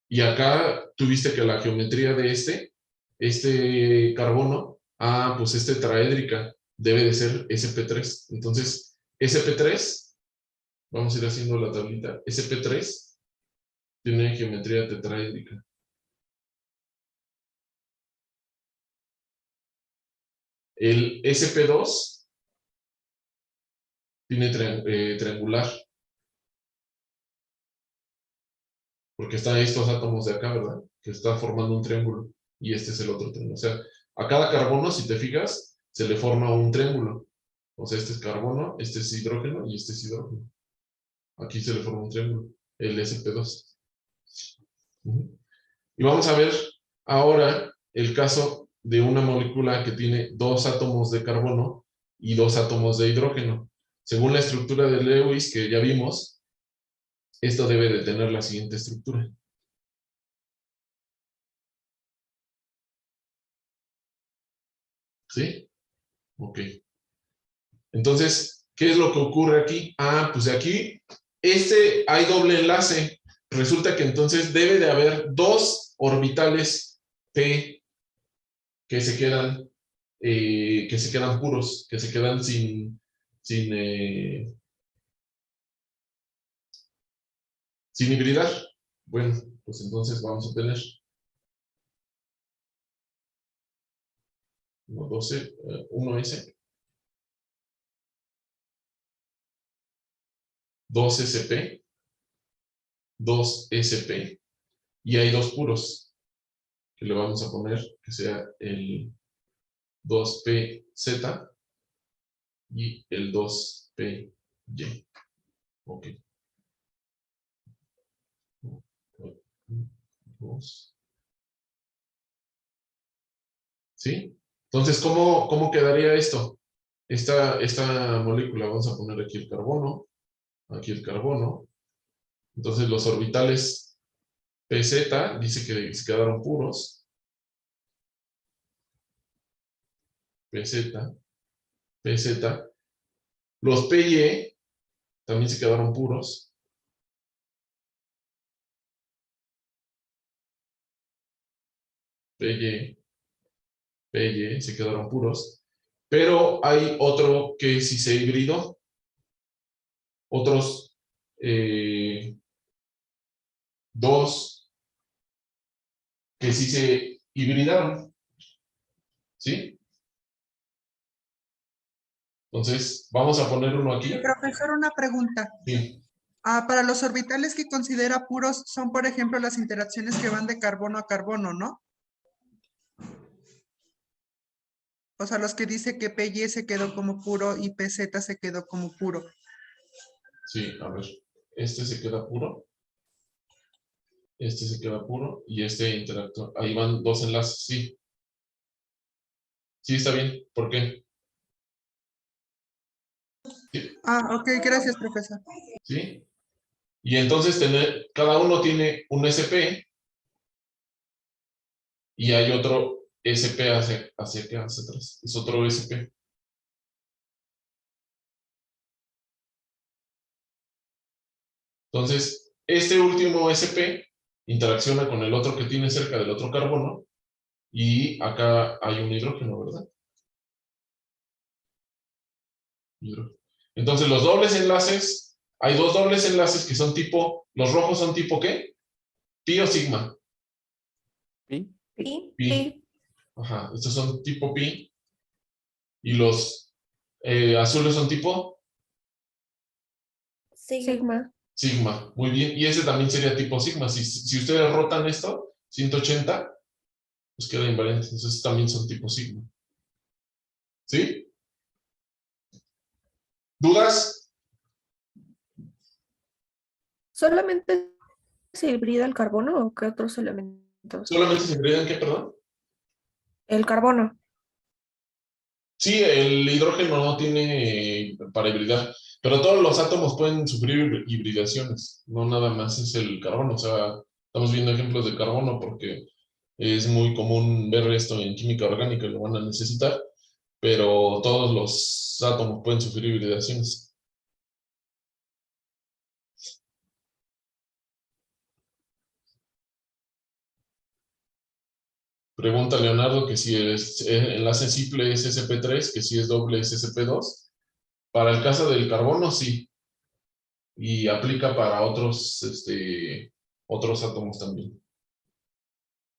Y acá tuviste que la geometría de este carbono, pues este tetraédrica, debe de ser sp3. Entonces, sp3, vamos a ir haciendo la tablita, sp3 tiene geometría tetraédrica. El sp2 tiene triangular, porque están estos átomos de acá, ¿verdad? Que está formando un triángulo, y este es el otro triángulo. O sea, a cada carbono, si te fijas, se le forma un triángulo. O sea, este es carbono, este es hidrógeno y este es hidrógeno. Aquí se le forma un triángulo, el sp2. Y vamos a ver ahora el caso de una molécula que tiene 2 átomos de carbono y 2 átomos de hidrógeno. Según la estructura de Lewis que ya vimos, esto debe de tener la siguiente estructura. ¿Sí? Ok. Entonces, ¿qué es lo que ocurre aquí? Pues aquí, hay doble enlace. Resulta que entonces debe de haber 2 orbitales P que se quedan puros, que se quedan sin hibridar. Bueno, pues entonces vamos a tener 1s, 2sp, 2sp, y hay 2 puros, que le vamos a poner que sea el 2pz y el 2py. Ok. 2. ¿Sí? Entonces, ¿cómo quedaría esto? Esta molécula, vamos a poner aquí el carbono. Entonces, los orbitales PZ, dice que se quedaron puros. PZ. Los PY también se quedaron puros. PY se quedaron puros. Pero hay otro que sí se hibridó. Otros 2 que sí se hibridaron. ¿Sí? Entonces, vamos a poner uno aquí. Profesor, una pregunta. Sí. Para los orbitales que considera puros son, por ejemplo, las interacciones que van de carbono a carbono, ¿no? O sea, los que dice que PY se quedó como puro y PZ se quedó como puro. Sí, a ver. Este se queda puro. Este se queda puro y este interactúa. Ahí van 2 enlaces, sí. Sí, está bien. ¿Por qué? Sí. Ok, gracias, profesor. ¿Sí? Y entonces cada uno tiene un SP y hay otro SP hacia atrás. Es otro SP. Entonces, este último sp interacciona con el otro que tiene cerca del otro carbono, y acá hay un hidrógeno, ¿verdad? Entonces, los dobles enlaces, hay dos dobles enlaces que son tipo, los rojos son tipo ¿qué? Pi o sigma. ¿Pi? Pi. Ajá, estos son tipo pi. Y los azules son tipo Sigma. sigma. Muy bien. Y ese también sería tipo sigma. Si ustedes rotan esto, 180, pues queda invariante. Entonces también son tipo sigma. ¿Sí? ¿Dudas? ¿Solamente se hibrida el carbono o qué otros elementos? ¿Solamente se hibridan qué, perdón? El carbono. Sí, el hidrógeno no tiene para hibridar, pero todos los átomos pueden sufrir hibridaciones, no nada más es el carbono. O sea, estamos viendo ejemplos de carbono porque es muy común ver esto en química orgánica y lo van a necesitar, pero todos los átomos pueden sufrir hibridaciones. Pregunta Leonardo que si el enlace simple es sp3, que si es doble es sp2. Para el caso del carbono, sí. Y aplica para otros átomos también.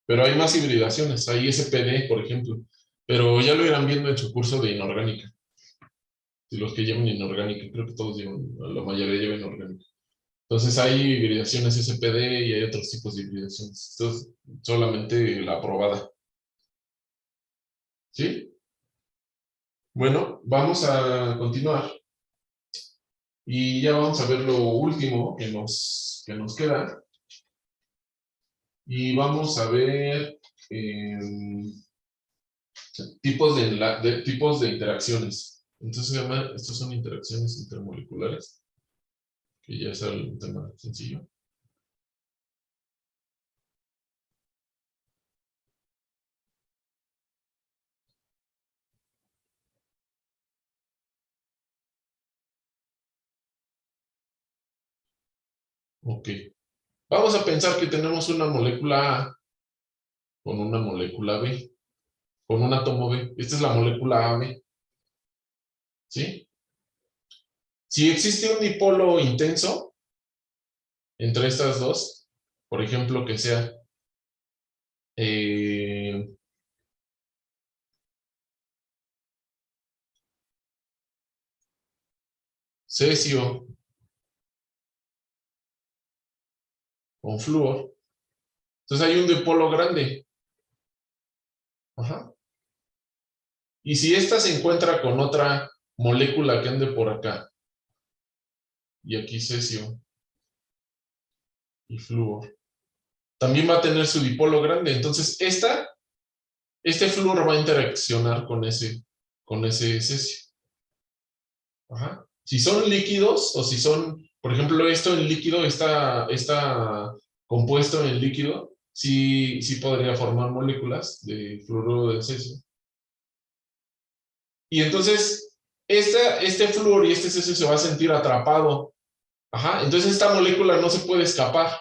Pero hay más hibridaciones, hay SPD, por ejemplo. Pero ya lo irán viendo en su curso de inorgánica. Si los que llevan inorgánica, creo que todos llevan, la mayoría llevan inorgánica. Entonces hay hibridaciones SPD y hay otros tipos de hibridaciones. Esto es solamente la aprobada. ¿Sí? Bueno, vamos a continuar. Y ya vamos a ver lo último que nos queda. Y vamos a ver tipos de interacciones. Entonces, estos son interacciones intermoleculares, que ya es un tema sencillo. Ok. Vamos a pensar que tenemos una molécula A con una molécula B, con un átomo B. Esta es la molécula AB. ¿Sí? Si existe un dipolo intenso entre estas dos, por ejemplo, que sea cesio con flúor, entonces hay un dipolo grande. Ajá. Y si esta se encuentra con otra molécula que ande por acá, y aquí cesio y flúor, también va a tener su dipolo grande. Entonces este flúor va a interaccionar con ese cesio. Ajá. Si son líquidos, o si son, por ejemplo, esto en líquido, está compuesto en líquido, sí podría formar moléculas de fluoruro de cesio. Y entonces, este flúor y este cesio se va a sentir atrapado. Ajá. Entonces esta molécula no se puede escapar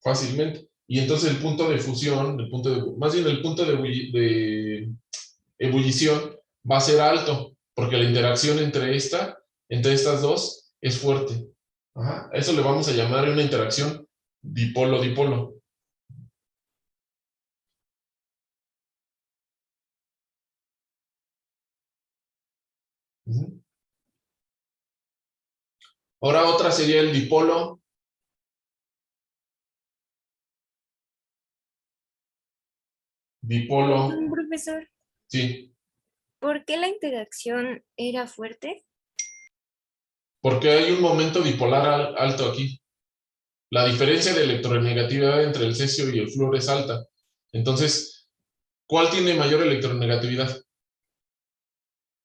fácilmente. Y entonces el punto de fusión, más bien el punto de ebullición va a ser alto, porque la interacción entre estas dos es fuerte. Ajá. Eso le vamos a llamar una interacción dipolo-dipolo. Ahora otra sería el dipolo. Dipolo. Profesor, Sí. ¿por qué la interacción era fuerte? Porque hay un momento dipolar alto aquí. La diferencia de electronegatividad entre el cesio y el flúor es alta. Entonces, ¿cuál tiene mayor electronegatividad?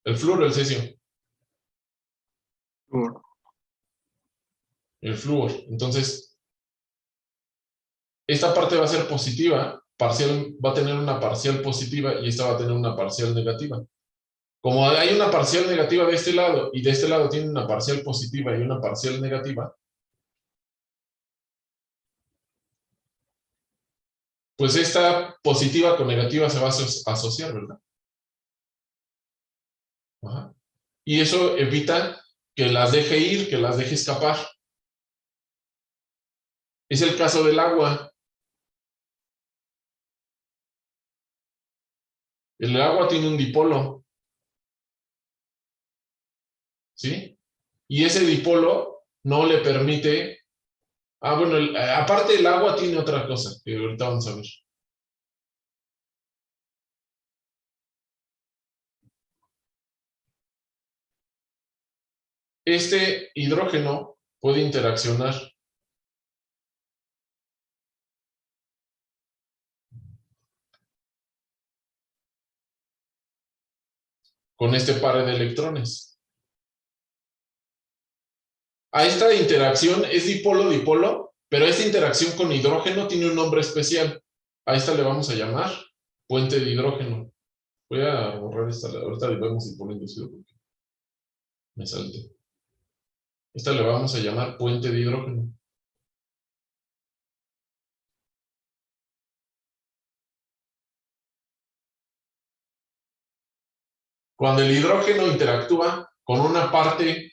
¿El flúor o el cesio? Flúor. El flúor. Entonces, esta parte va a ser positiva, parcial, va a tener una parcial positiva y esta va a tener una parcial negativa. Como hay una parcial negativa de este lado y de este lado tiene una parcial positiva y una parcial negativa, pues esta positiva con negativa se va a asociar, ¿verdad? Ajá. Y eso evita que las deje ir, que las deje escapar. Es el caso del agua. El agua tiene un dipolo. ¿Sí? Y ese dipolo no le permite... Ah, bueno, aparte el agua tiene otra cosa, que ahorita vamos a ver. Este hidrógeno puede interaccionar con este par de electrones. A esta interacción es dipolo-dipolo, pero esta interacción con hidrógeno tiene un nombre especial. A esta le vamos a llamar puente de hidrógeno. Voy a borrar esta, ahorita le vamos a poner inducido porque me salté. Esta le vamos a llamar puente de hidrógeno. Cuando el hidrógeno interactúa con una parte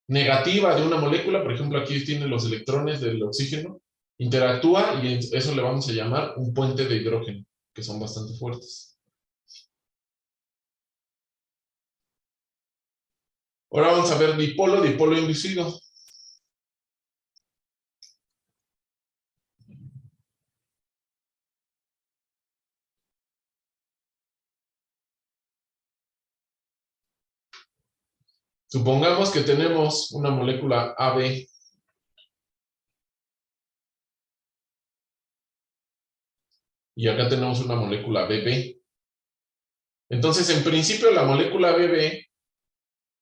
negativa de una molécula, por ejemplo, aquí tiene los electrones del oxígeno, interactúa y eso le vamos a llamar un puente de hidrógeno, que son bastante fuertes. Ahora vamos a ver dipolo, dipolo inducido. Supongamos que tenemos una molécula AB. Y acá tenemos una molécula BB. Entonces, en principio, la molécula BB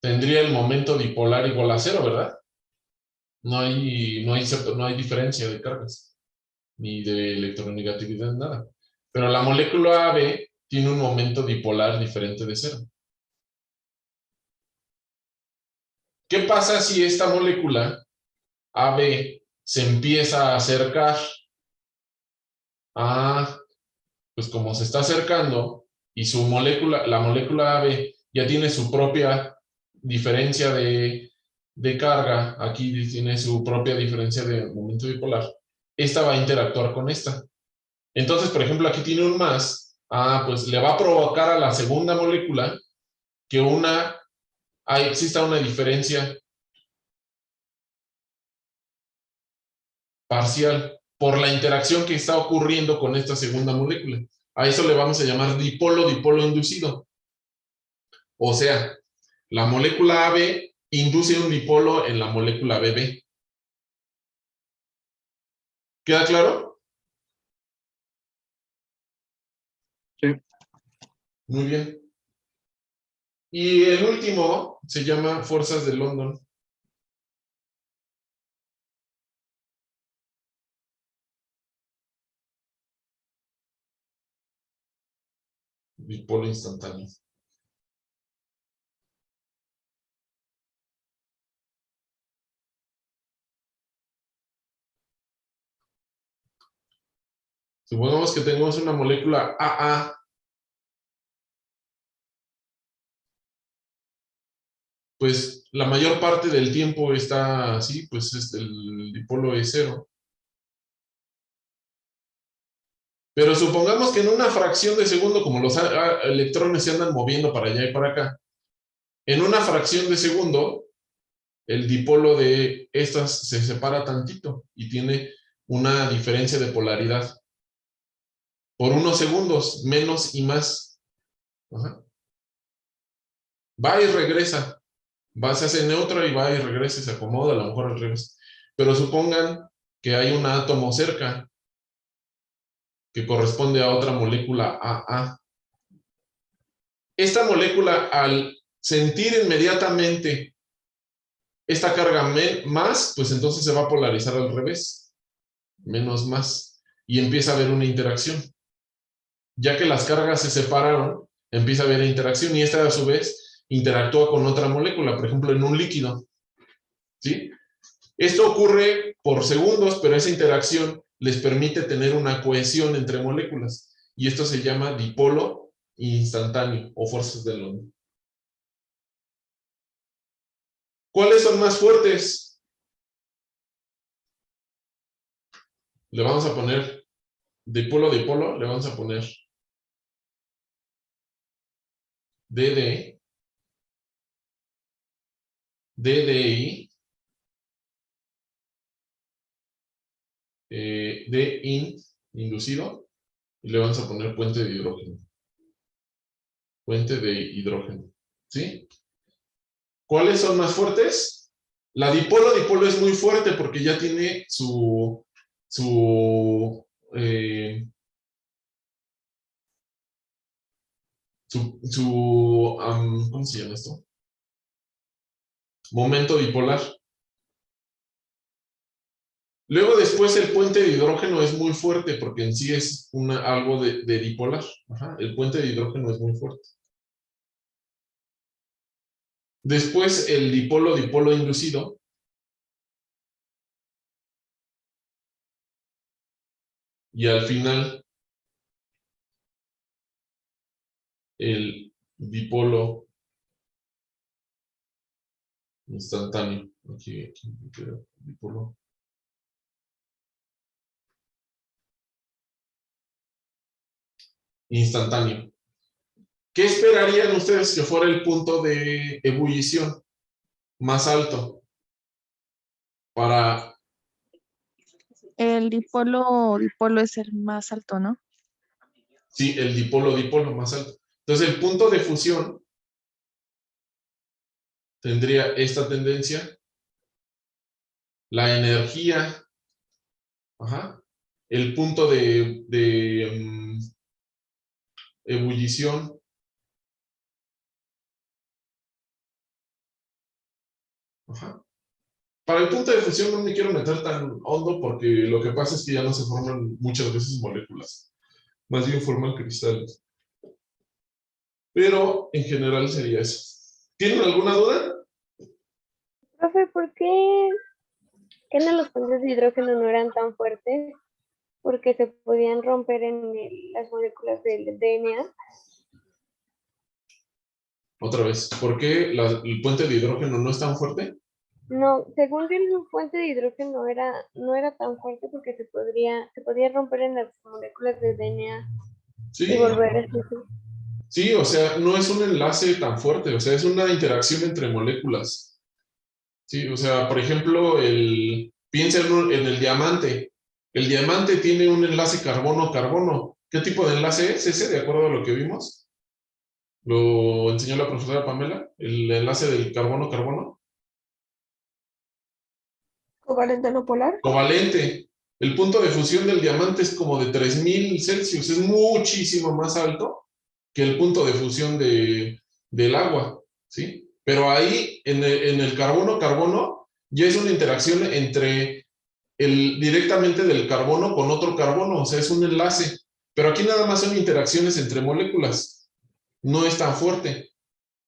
tendría el momento dipolar igual a 0, ¿verdad? No hay diferencia de cargas, ni de electronegatividad, nada. Pero la molécula AB tiene un momento dipolar diferente de 0. ¿Qué pasa si esta molécula AB se empieza a acercar? Pues como se está acercando y la molécula AB ya tiene su propia diferencia de carga, aquí tiene su propia diferencia de momento dipolar, esta va a interactuar con esta. Entonces, por ejemplo, aquí tiene un más, pues le va a provocar a la segunda molécula que exista una diferencia parcial por la interacción que está ocurriendo con esta segunda molécula. A eso le vamos a llamar dipolo-dipolo inducido. O sea, la molécula AB induce un dipolo en la molécula BB. ¿Queda claro? Sí. Muy bien. Y el último se llama fuerzas de London. Dipolo instantáneo. Supongamos que tenemos una molécula AA. Pues la mayor parte del tiempo está así, pues el dipolo es 0. Pero supongamos que en una fracción de segundo, como los electrones se andan moviendo para allá y para acá, en una fracción de segundo, el dipolo de estas se separa tantito y tiene una diferencia de polaridad. Por unos segundos, menos y más. Ajá. Va y regresa. Se hace neutro y va y regresa y se acomoda, a lo mejor al revés. Pero supongan que hay un átomo cerca que corresponde a otra molécula AA. Esta molécula, al sentir inmediatamente esta carga más, pues entonces se va a polarizar al revés. Menos más. Y empieza a haber una interacción. Ya que las cargas se separaron, empieza a haber interacción y esta a su vez interactúa con otra molécula, por ejemplo en un líquido. ¿Sí? Esto ocurre por segundos, pero esa interacción les permite tener una cohesión entre moléculas. Y esto se llama dipolo instantáneo o fuerzas de Londres. ¿Cuáles son más fuertes? Le vamos a poner dipolo, le vamos a poner DD, DDI, DIN, inducido, y le vamos a poner puente de hidrógeno. Puente de hidrógeno, ¿sí? ¿Cuáles son más fuertes? La dipolo es muy fuerte porque ya tiene ¿cómo se llama esto? Momento dipolar. Luego después el puente de hidrógeno es muy fuerte porque en sí es algo de dipolar. Ajá, el puente de hidrógeno es muy fuerte. Después el dipolo inducido. Y al final el dipolo instantáneo. Aquí dipolo. Instantáneo. ¿Qué esperarían ustedes que fuera el punto de ebullición más alto? Para... El dipolo es el más alto, ¿no? Sí, el dipolo más alto. Entonces el punto de fusión tendría esta tendencia. La energía. Ajá. El punto de ebullición. Ajá. Para el punto de fusión no me quiero meter tan hondo porque lo que pasa es que ya no se forman muchas veces moléculas. Más bien forman cristales. Pero en general sería eso. ¿Tienen alguna duda? Profe, ¿por qué no los puentes de hidrógeno no eran tan fuertes? Porque se podían romper en las moléculas del DNA. Otra vez, ¿por qué el puente de hidrógeno no es tan fuerte? No, según el puente de hidrógeno no era tan fuerte porque se podía romper en las moléculas de DNA Sí. y volver a ser. Sí, o sea, no es un enlace tan fuerte, o sea, es una interacción entre moléculas. Sí, o sea, por ejemplo, piensa en el diamante. El diamante tiene un enlace carbono-carbono. ¿Qué tipo de enlace es ese, de acuerdo a lo que vimos? Lo enseñó la profesora Pamela, el enlace del carbono-carbono. ¿Covalente no polar? Covalente. El punto de fusión del diamante es como de 3000 Celsius, es muchísimo más alto que el punto de fusión del agua, ¿sí? Pero ahí, en el carbono-carbono, ya es una interacción directamente del carbono con otro carbono, o sea, es un enlace. Pero aquí nada más son interacciones entre moléculas, no es tan fuerte.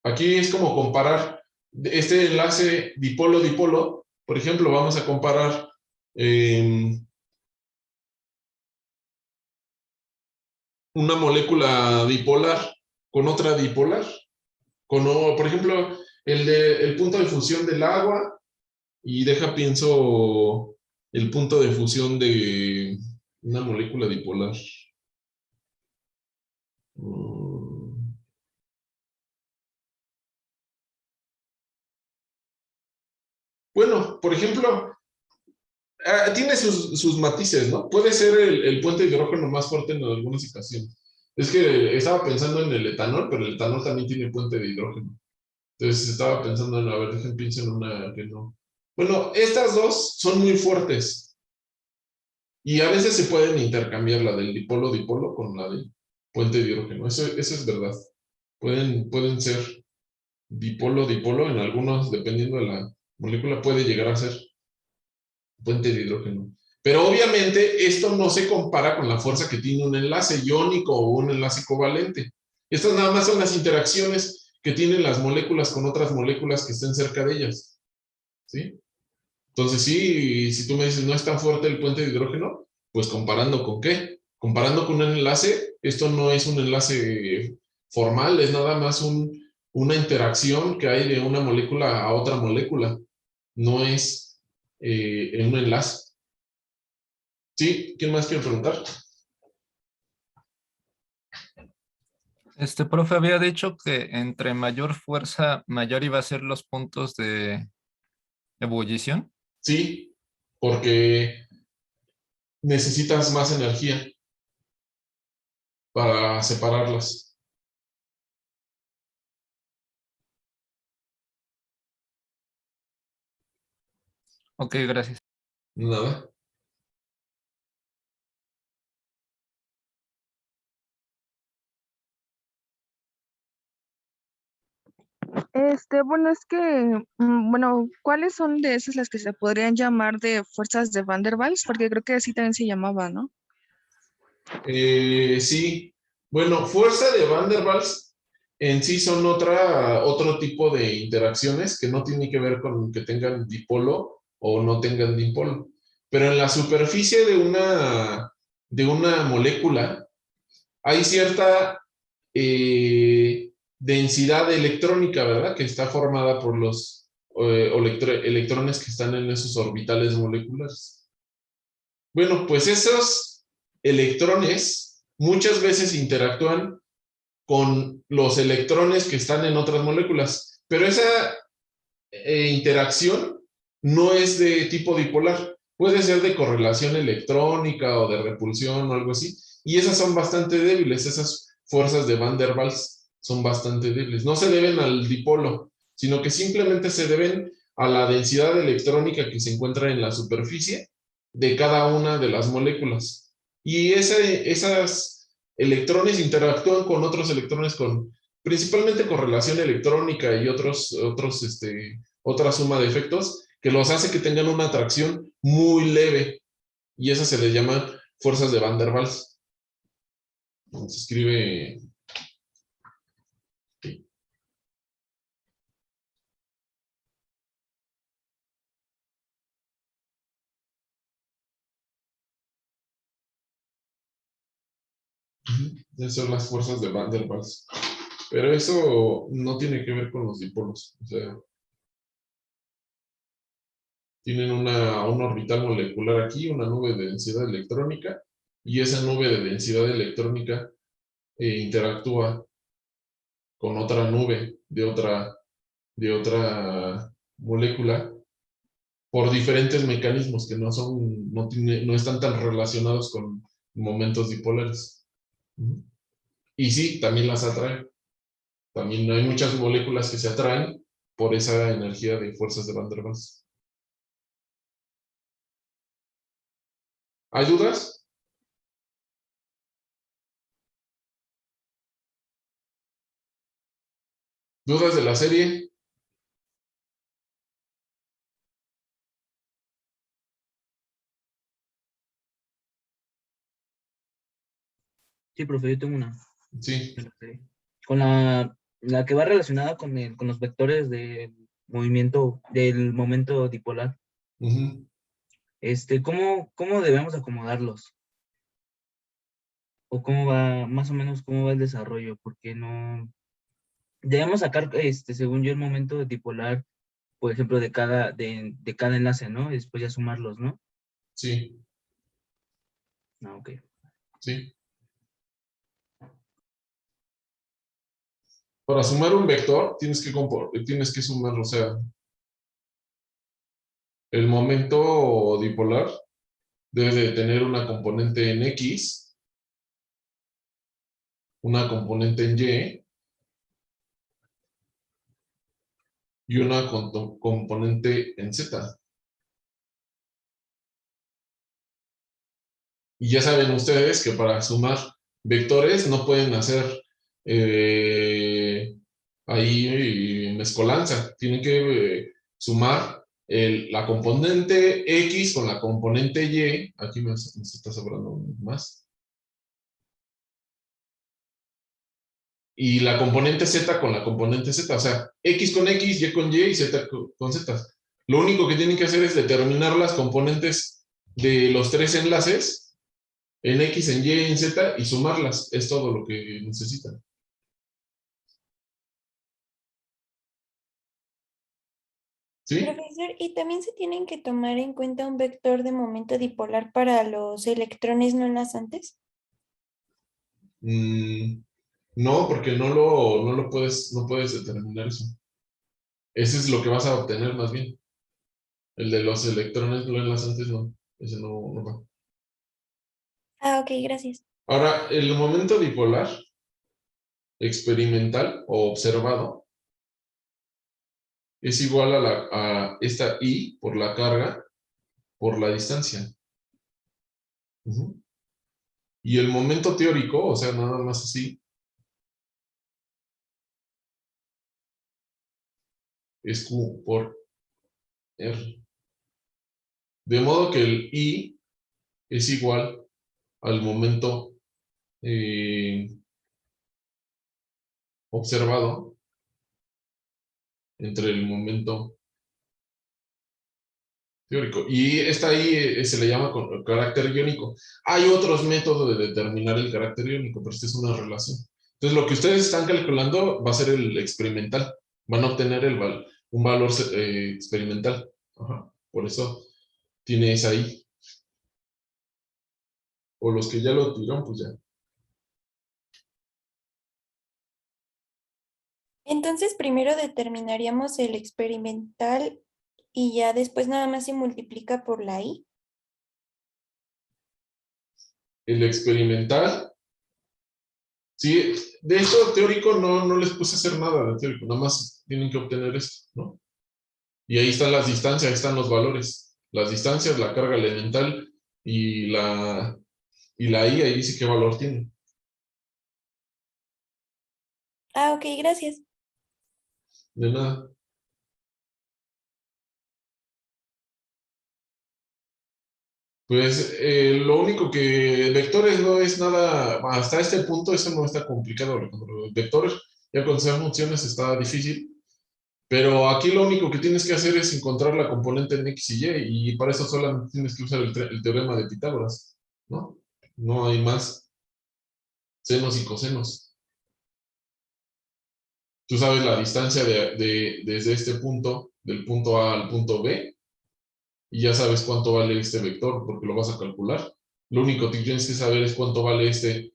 Aquí es como comparar este enlace dipolo-dipolo, por ejemplo, vamos a comparar una molécula dipolar con otra dipolar. Por ejemplo, el punto de fusión del agua y pienso el punto de fusión de una molécula dipolar. Bueno, por ejemplo, tiene sus matices, ¿no? Puede ser el puente de hidrógeno más fuerte en algunas ocasiones. Es que estaba pensando en el etanol, pero el etanol también tiene puente de hidrógeno. Entonces estaba pensando en, a ver, pienso en una que no. Bueno, estas dos son muy fuertes. Y a veces se pueden intercambiar la del dipolo con la del puente de hidrógeno. Eso es verdad. Pueden ser dipolo en algunos, dependiendo de la molécula, puede llegar a ser puente de hidrógeno. Pero obviamente esto no se compara con la fuerza que tiene un enlace iónico o un enlace covalente. Estas nada más son las interacciones que tienen las moléculas con otras moléculas que estén cerca de ellas. ¿Sí? Entonces sí, si tú me dices no es tan fuerte el puente de hidrógeno, pues comparando con qué, comparando con un enlace, esto no es un enlace formal, es nada más una interacción que hay de una molécula a otra molécula, no es un enlace. ¿Sí? ¿Quién más quiere preguntar? Profe, había dicho que entre mayor fuerza, mayor iba a ser los puntos de ebullición. Sí, porque necesitas más energía para separarlas. Ok, gracias. Nada. Bueno, es que, bueno, ¿cuáles son de esas las que se podrían llamar de fuerzas de Van der Waals? Porque creo que así también se llamaba, ¿no? Sí. Bueno, fuerza de Van der Waals en sí son otro tipo de interacciones que no tiene que ver con que tengan dipolo o no tengan dipolo. Pero en la superficie de una molécula hay cierta densidad electrónica, ¿verdad? Que está formada por los electrones que están en esos orbitales moleculares. Bueno, pues esos electrones muchas veces interactúan con los electrones que están en otras moléculas, pero esa interacción no es de tipo dipolar, puede ser de correlación electrónica o de repulsión o algo así, y esas son bastante débiles, esas fuerzas de Van der Waals son bastante débiles, no se deben al dipolo, sino que simplemente se deben a la densidad electrónica que se encuentra en la superficie de cada una de las moléculas. Y esas electrones interactúan con otros electrones principalmente con relación electrónica y otra suma de efectos que los hace que tengan una atracción muy leve. Y esas se les llaman fuerzas de Van der Waals. Se escribe... Sí. Esas son las fuerzas de Van der Waals. Pero eso no tiene que ver con los dipolos. O sea, tienen un orbital molecular aquí, una nube de densidad electrónica, y esa nube de densidad electrónica interactúa con otra nube de otra molécula por diferentes mecanismos que no están tan relacionados con momentos dipolares. Y sí, también las atrae. También hay muchas moléculas que se atraen por esa energía de fuerzas de Van der Waals. ¿Hay dudas? ¿Dudas de la serie? Sí, profe, yo tengo una. Sí. Con la que va relacionada con los vectores del momento dipolar. Uh-huh. ¿Cómo debemos acomodarlos? ¿O más o menos cómo va el desarrollo? Porque no... Debemos sacar, según yo, el momento dipolar, por ejemplo, de cada enlace, ¿no? Y después ya sumarlos, ¿no? Sí. Ah, ok. Sí. Para sumar un vector, tienes que sumar, o sea, el momento dipolar debe de tener una componente en X, una componente en Y una componente en Z. Y ya saben ustedes que para sumar vectores no pueden hacer ahí mezcolanza. Tienen que sumar la componente X con la componente Y. Aquí me está sobrando más. Y la componente Z con la componente Z. O sea, X con X, Y con Y y Z con Z. Lo único que tienen que hacer es determinar las componentes de los 3 enlaces en X, en Y, en Z y sumarlas. Es todo lo que necesitan. ¿Sí? Profesor, ¿y también se tienen que tomar en cuenta un vector de momento dipolar para los electrones no enlazantes? No, porque no puedes determinar eso. Ese es lo que vas a obtener más bien. El de los electrones no enlazantes no. Ese no va. Ah, ok, gracias. Ahora, el momento dipolar experimental o observado es igual a esta I por la carga por la distancia. Y el momento teórico, o sea, nada más así, es Q por R. De modo que el I es igual al momento observado entre el momento teórico. Y esta I se le llama con carácter iónico. Hay otros métodos de determinar el carácter iónico, pero esta es una relación. Entonces, lo que ustedes están calculando va a ser el experimental. Van a obtener un valor experimental. Ajá. Por eso tiene esa I. O los que ya lo tiraron, pues ya. Entonces, primero determinaríamos el experimental y ya después nada más se multiplica por la I. El experimental. Sí, de esto teórico no les puse a hacer nada de teórico, nada más tienen que obtener esto, ¿no? Y ahí están las distancias, ahí están los valores. Las distancias, la carga elemental y la I, ahí dice qué valor tiene. Ah, ok, gracias. De nada. Pues lo único que vectores no es nada, hasta este punto eso no está complicado, Alejandro. Vectores, ya con sean funciones está difícil, pero aquí lo único que tienes que hacer es encontrar la componente en X y Y, y para eso solamente tienes que usar el teorema de Pitágoras, ¿no? No hay más senos y cosenos. Tú sabes la distancia desde este punto, del punto A al punto B, y ya sabes cuánto vale este vector, porque lo vas a calcular. Lo único que tienes que saber es cuánto vale este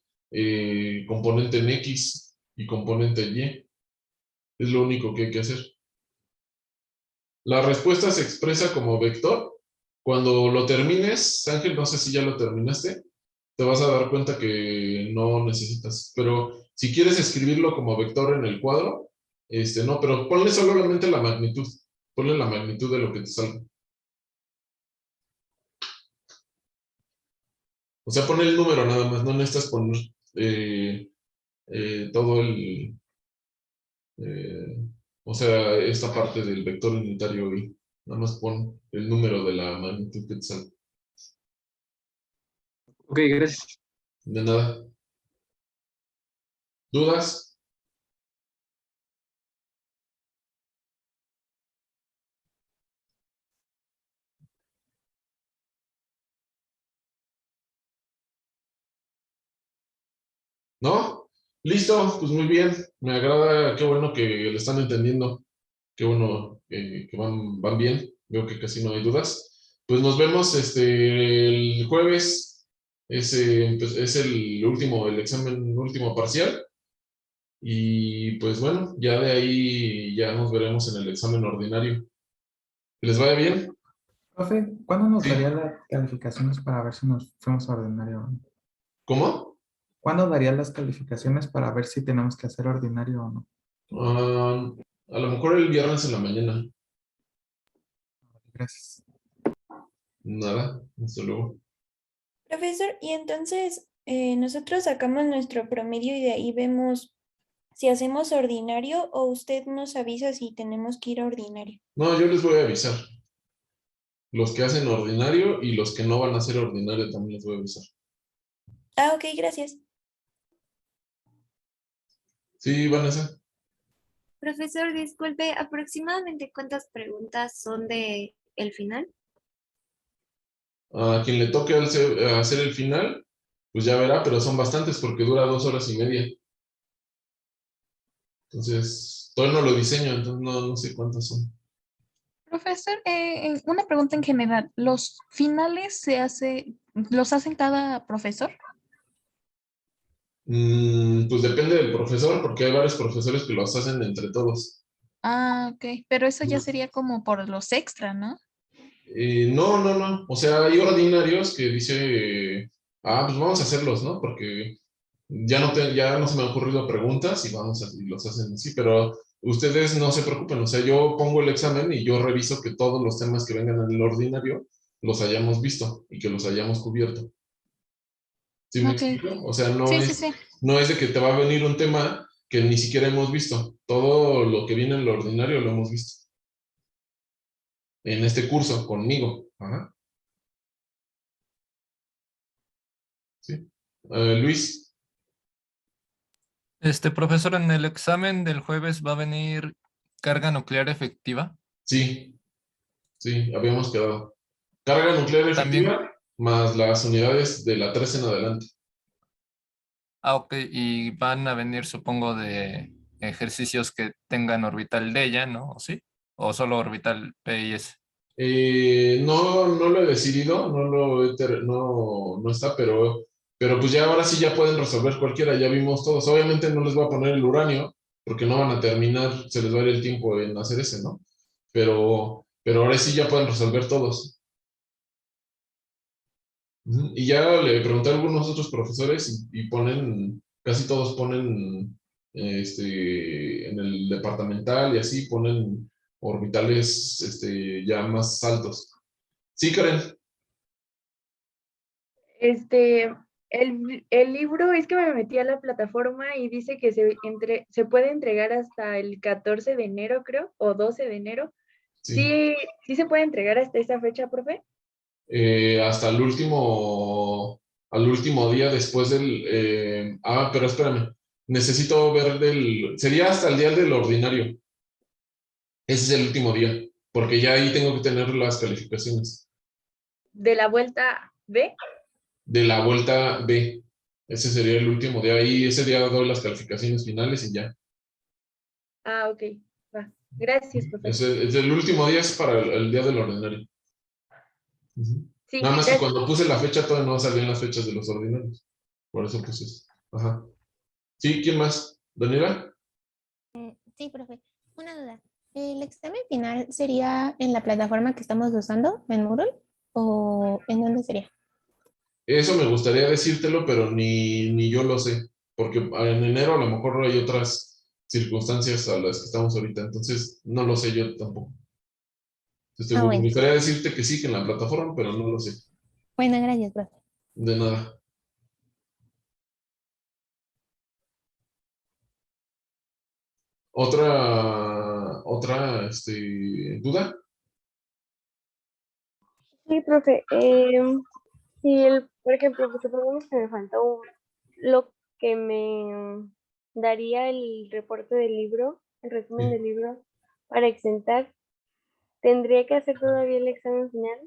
componente en X y componente en Y. Es lo único que hay que hacer. La respuesta se expresa como vector. Cuando lo termines, Ángel, no sé si ya lo terminaste, te vas a dar cuenta que no necesitas. Pero si quieres escribirlo como vector en el cuadro, no, pero ponle solamente la magnitud. Ponle la magnitud de lo que te salga. O sea, pon el número nada más, no necesitas poner todo o sea, esta parte del vector unitario y nada más pon el número de la magnitud que te salga. Ok, gracias. De nada. ¿Dudas? ¿No? Listo, pues muy bien. Me agrada, qué bueno que lo están entendiendo. Qué bueno que van bien. Veo que casi no hay dudas. Pues nos vemos el jueves. Pues, es el examen último parcial. Y pues bueno, ya de ahí ya nos veremos en el examen ordinario. ¿Les vaya bien? Profe, ¿cuándo nos Sí. daría las calificaciones para ver si nos fuimos a ordinario? ¿Cómo? ¿Cuándo daría las calificaciones para ver si tenemos que hacer ordinario o no? A lo mejor el viernes en la mañana. Gracias. Nada, hasta luego. Profesor, y entonces nosotros sacamos nuestro promedio y de ahí vemos si hacemos ordinario o usted nos avisa si tenemos que ir a ordinario. No, yo les voy a avisar. Los que hacen ordinario y los que no van a hacer ordinario también les voy a avisar. Ah, ok, gracias. Sí, Vanessa. Profesor, disculpe, ¿aproximadamente cuántas preguntas son de el final? A quien le toque hacer el final, pues ya verá, pero son bastantes porque dura 2 horas y media. Entonces, todavía no lo diseño, entonces no sé cuántas son. Profesor, una pregunta en general. ¿Los finales los hacen cada profesor? Pues depende del profesor, porque hay varios profesores que los hacen entre todos. Ah, ok. Pero eso ya sería como por los extra, ¿no? No. O sea, hay ordinarios que dice, pues vamos a hacerlos, ¿no? Porque ya no se me han ocurrido preguntas y los hacen así, pero ustedes no se preocupen, o sea, yo pongo el examen y yo reviso que todos los temas que vengan en el ordinario los hayamos visto y que los hayamos cubierto. ¿Sí me Ok. explico? O sea, Sí, sí, sí. no es de que te va a venir un tema que ni siquiera hemos visto. Todo lo que viene en el ordinario lo hemos visto. En este curso, conmigo. Ajá. Sí. Luis, Profesor, en el examen del jueves va a venir carga nuclear efectiva. sí, habíamos quedado. Carga nuclear También. efectiva más las unidades de la 3 en adelante. Ah, ok. Y van a venir, supongo, de ejercicios que tengan orbital de ella, ¿no? ¿O sí? ¿O solo orbital P y S? No lo he decidido, no está, pero pues ya ahora sí ya pueden resolver cualquiera, ya vimos todos. Obviamente no les voy a poner el uranio, porque no van a terminar, se les va a ir el tiempo en hacer ese, ¿no? Pero ahora sí ya pueden resolver todos. Y ya le pregunté a algunos otros profesores y casi todos ponen, en el departamental y así ponen orbitales, ya más altos. Sí, Karen. El libro es que me metí a la plataforma y dice que se puede entregar hasta el 14 de enero, creo, o 12 de enero. Sí. ¿Sí se puede entregar hasta esa fecha, profe? Hasta al último día después pero espérame, necesito ver sería hasta el día del ordinario. Ese es el último día, porque ya ahí tengo que tener las calificaciones. ¿De la vuelta B? De la vuelta B. Ese sería el último día. Ahí ese día doy las calificaciones finales y ya. Ah, ok. Va. Gracias, profe. El último día es para el día del ordinario. Sí, Nada más que gracias. cuando puse la fecha todavía no salían las fechas de los ordinarios. Por eso puse eso. Ajá. Sí, ¿quién más? ¿Daniela? Sí, profe. Una duda. ¿El examen final sería en la plataforma que estamos usando, en Moodle? ¿O en dónde sería? Eso me gustaría decírtelo, pero ni yo lo sé. Porque en enero a lo mejor hay otras circunstancias a las que estamos ahorita. Entonces, no lo sé yo tampoco. Me Bueno. gustaría decirte que sí, que en la plataforma, pero no lo sé. Bueno, gracias, profe. De nada. ¿Otra duda? Sí, profe. Por ejemplo, pues supongamos que me faltó lo que me daría el reporte del libro, el resumen del libro, para exentar, ¿tendría que hacer todavía el examen final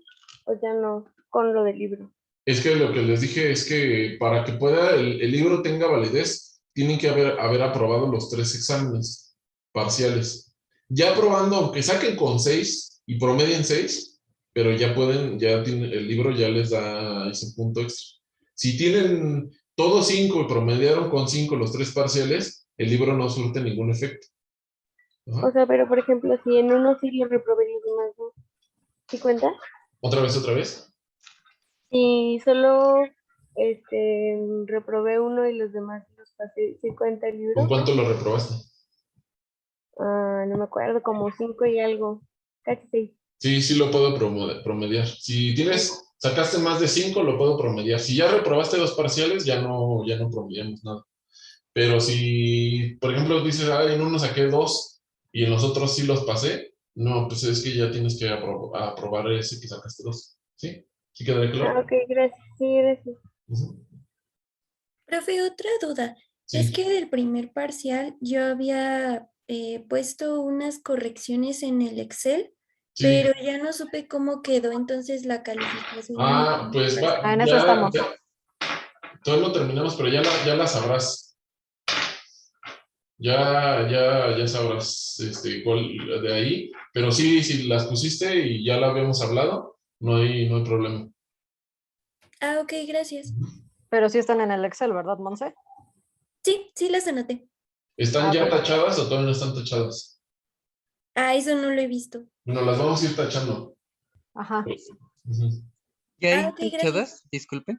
o ya no con lo del libro? Es que lo que les dije es que para que pueda el libro tenga validez, tienen que haber aprobado los 3 exámenes parciales. Ya aprobando, aunque saquen con 6 y promedien 6, pero el libro ya les da ese punto extra. Si tienen todos 5 y promediaron con 5 los 3 parciales, el libro no surte ningún efecto. Ajá. O sea, pero por ejemplo, si en uno sí lo reprobé y los demás no, ¿sí cuenta? ¿Otra vez? Si solo reprobé uno y los demás los pasé, ¿sí cuenta el libro? ¿Con cuánto lo reprobaste? No me acuerdo, como 5 y algo, casi 6. Sí lo puedo promediar. Si sacaste más de 5, lo puedo promediar. Si ya reprobaste 2 parciales, ya no promediamos nada. Pero si, por ejemplo, dices, en uno saqué 2 y en los otros sí los pasé, no, pues es que ya tienes que aprobar ese que sacaste 2. ¿Sí? ¿Sí quedaría claro? Ok, gracias. Sí, gracias. Profe, otra duda. Sí. Es que del primer parcial yo había puesto unas correcciones en el Excel, Sí. pero ya no supe cómo quedó entonces la calificación. Ah, pues va, en eso estamos. Todavía no terminamos, pero ya la sabrás. Ya sabrás cuál de ahí. Pero sí, si las pusiste y ya la habíamos hablado, no hay problema. Ah, ok, gracias. Pero sí están en el Excel, ¿verdad, Monse? Sí, sí las anoté. ¿Están ya tachadas o todavía no están tachadas? Ah, eso no lo he visto. Bueno, las vamos a ir tachando. Ajá. Ujú. ¿Ya hay Ah, ok, gracias. tachadas? Disculpe.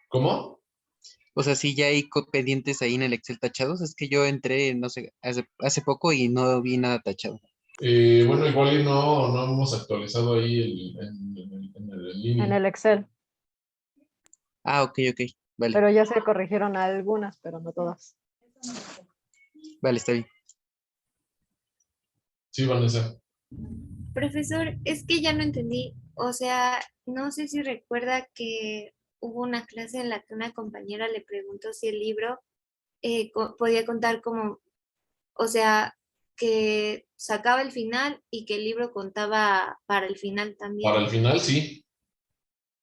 ¿Cómo? O sea, sí, ya hay pendientes ahí en el Excel tachados. Es que yo entré, no sé, hace poco y no vi nada tachado. Bueno, igual y no hemos actualizado ahí en el línea. En el Excel. Ah, ok. Vale. Pero ya se corrigieron algunas, pero no todas. Vale, está bien. Sí, Vanessa. Profesor, es que ya no entendí. O sea, no sé si recuerda que hubo una clase en la que una compañera le preguntó si el libro podía contar como, o sea, que sacaba el final y que el libro contaba para el final también. Para el final, sí.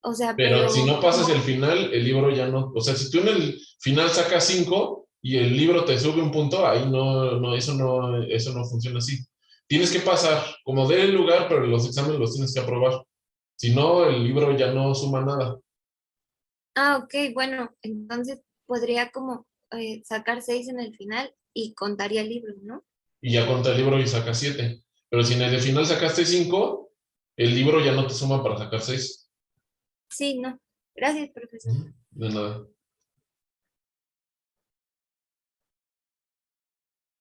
O sea, Pero si no pasas el final, el libro ya no. O sea, si tú en el final sacas 5 y el libro te sube un punto, ahí eso no funciona así. Tienes que pasar como del lugar, pero los exámenes los tienes que aprobar. Si no, el libro ya no suma nada. Ah, ok, bueno, entonces podría como sacar 6 en el final y contaría el libro, ¿no? Y ya cuenta el libro y sacas 7. Pero si en el final sacaste 5, el libro ya no te suma para sacar 6. Sí, no. Gracias, profesor. De nada.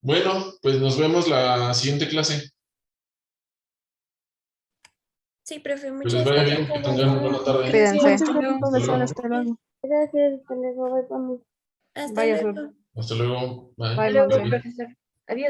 Bueno, pues nos vemos la siguiente clase. Sí, profe, Que muchas les vaya gracias. bien, que tengan buena tarde. Cuídense. Hasta luego. Hasta luego, bye, Pami. Hasta Vaya, luego. Hasta luego. Bye. Bye, Hasta luego, Monse. profesor. Adiós.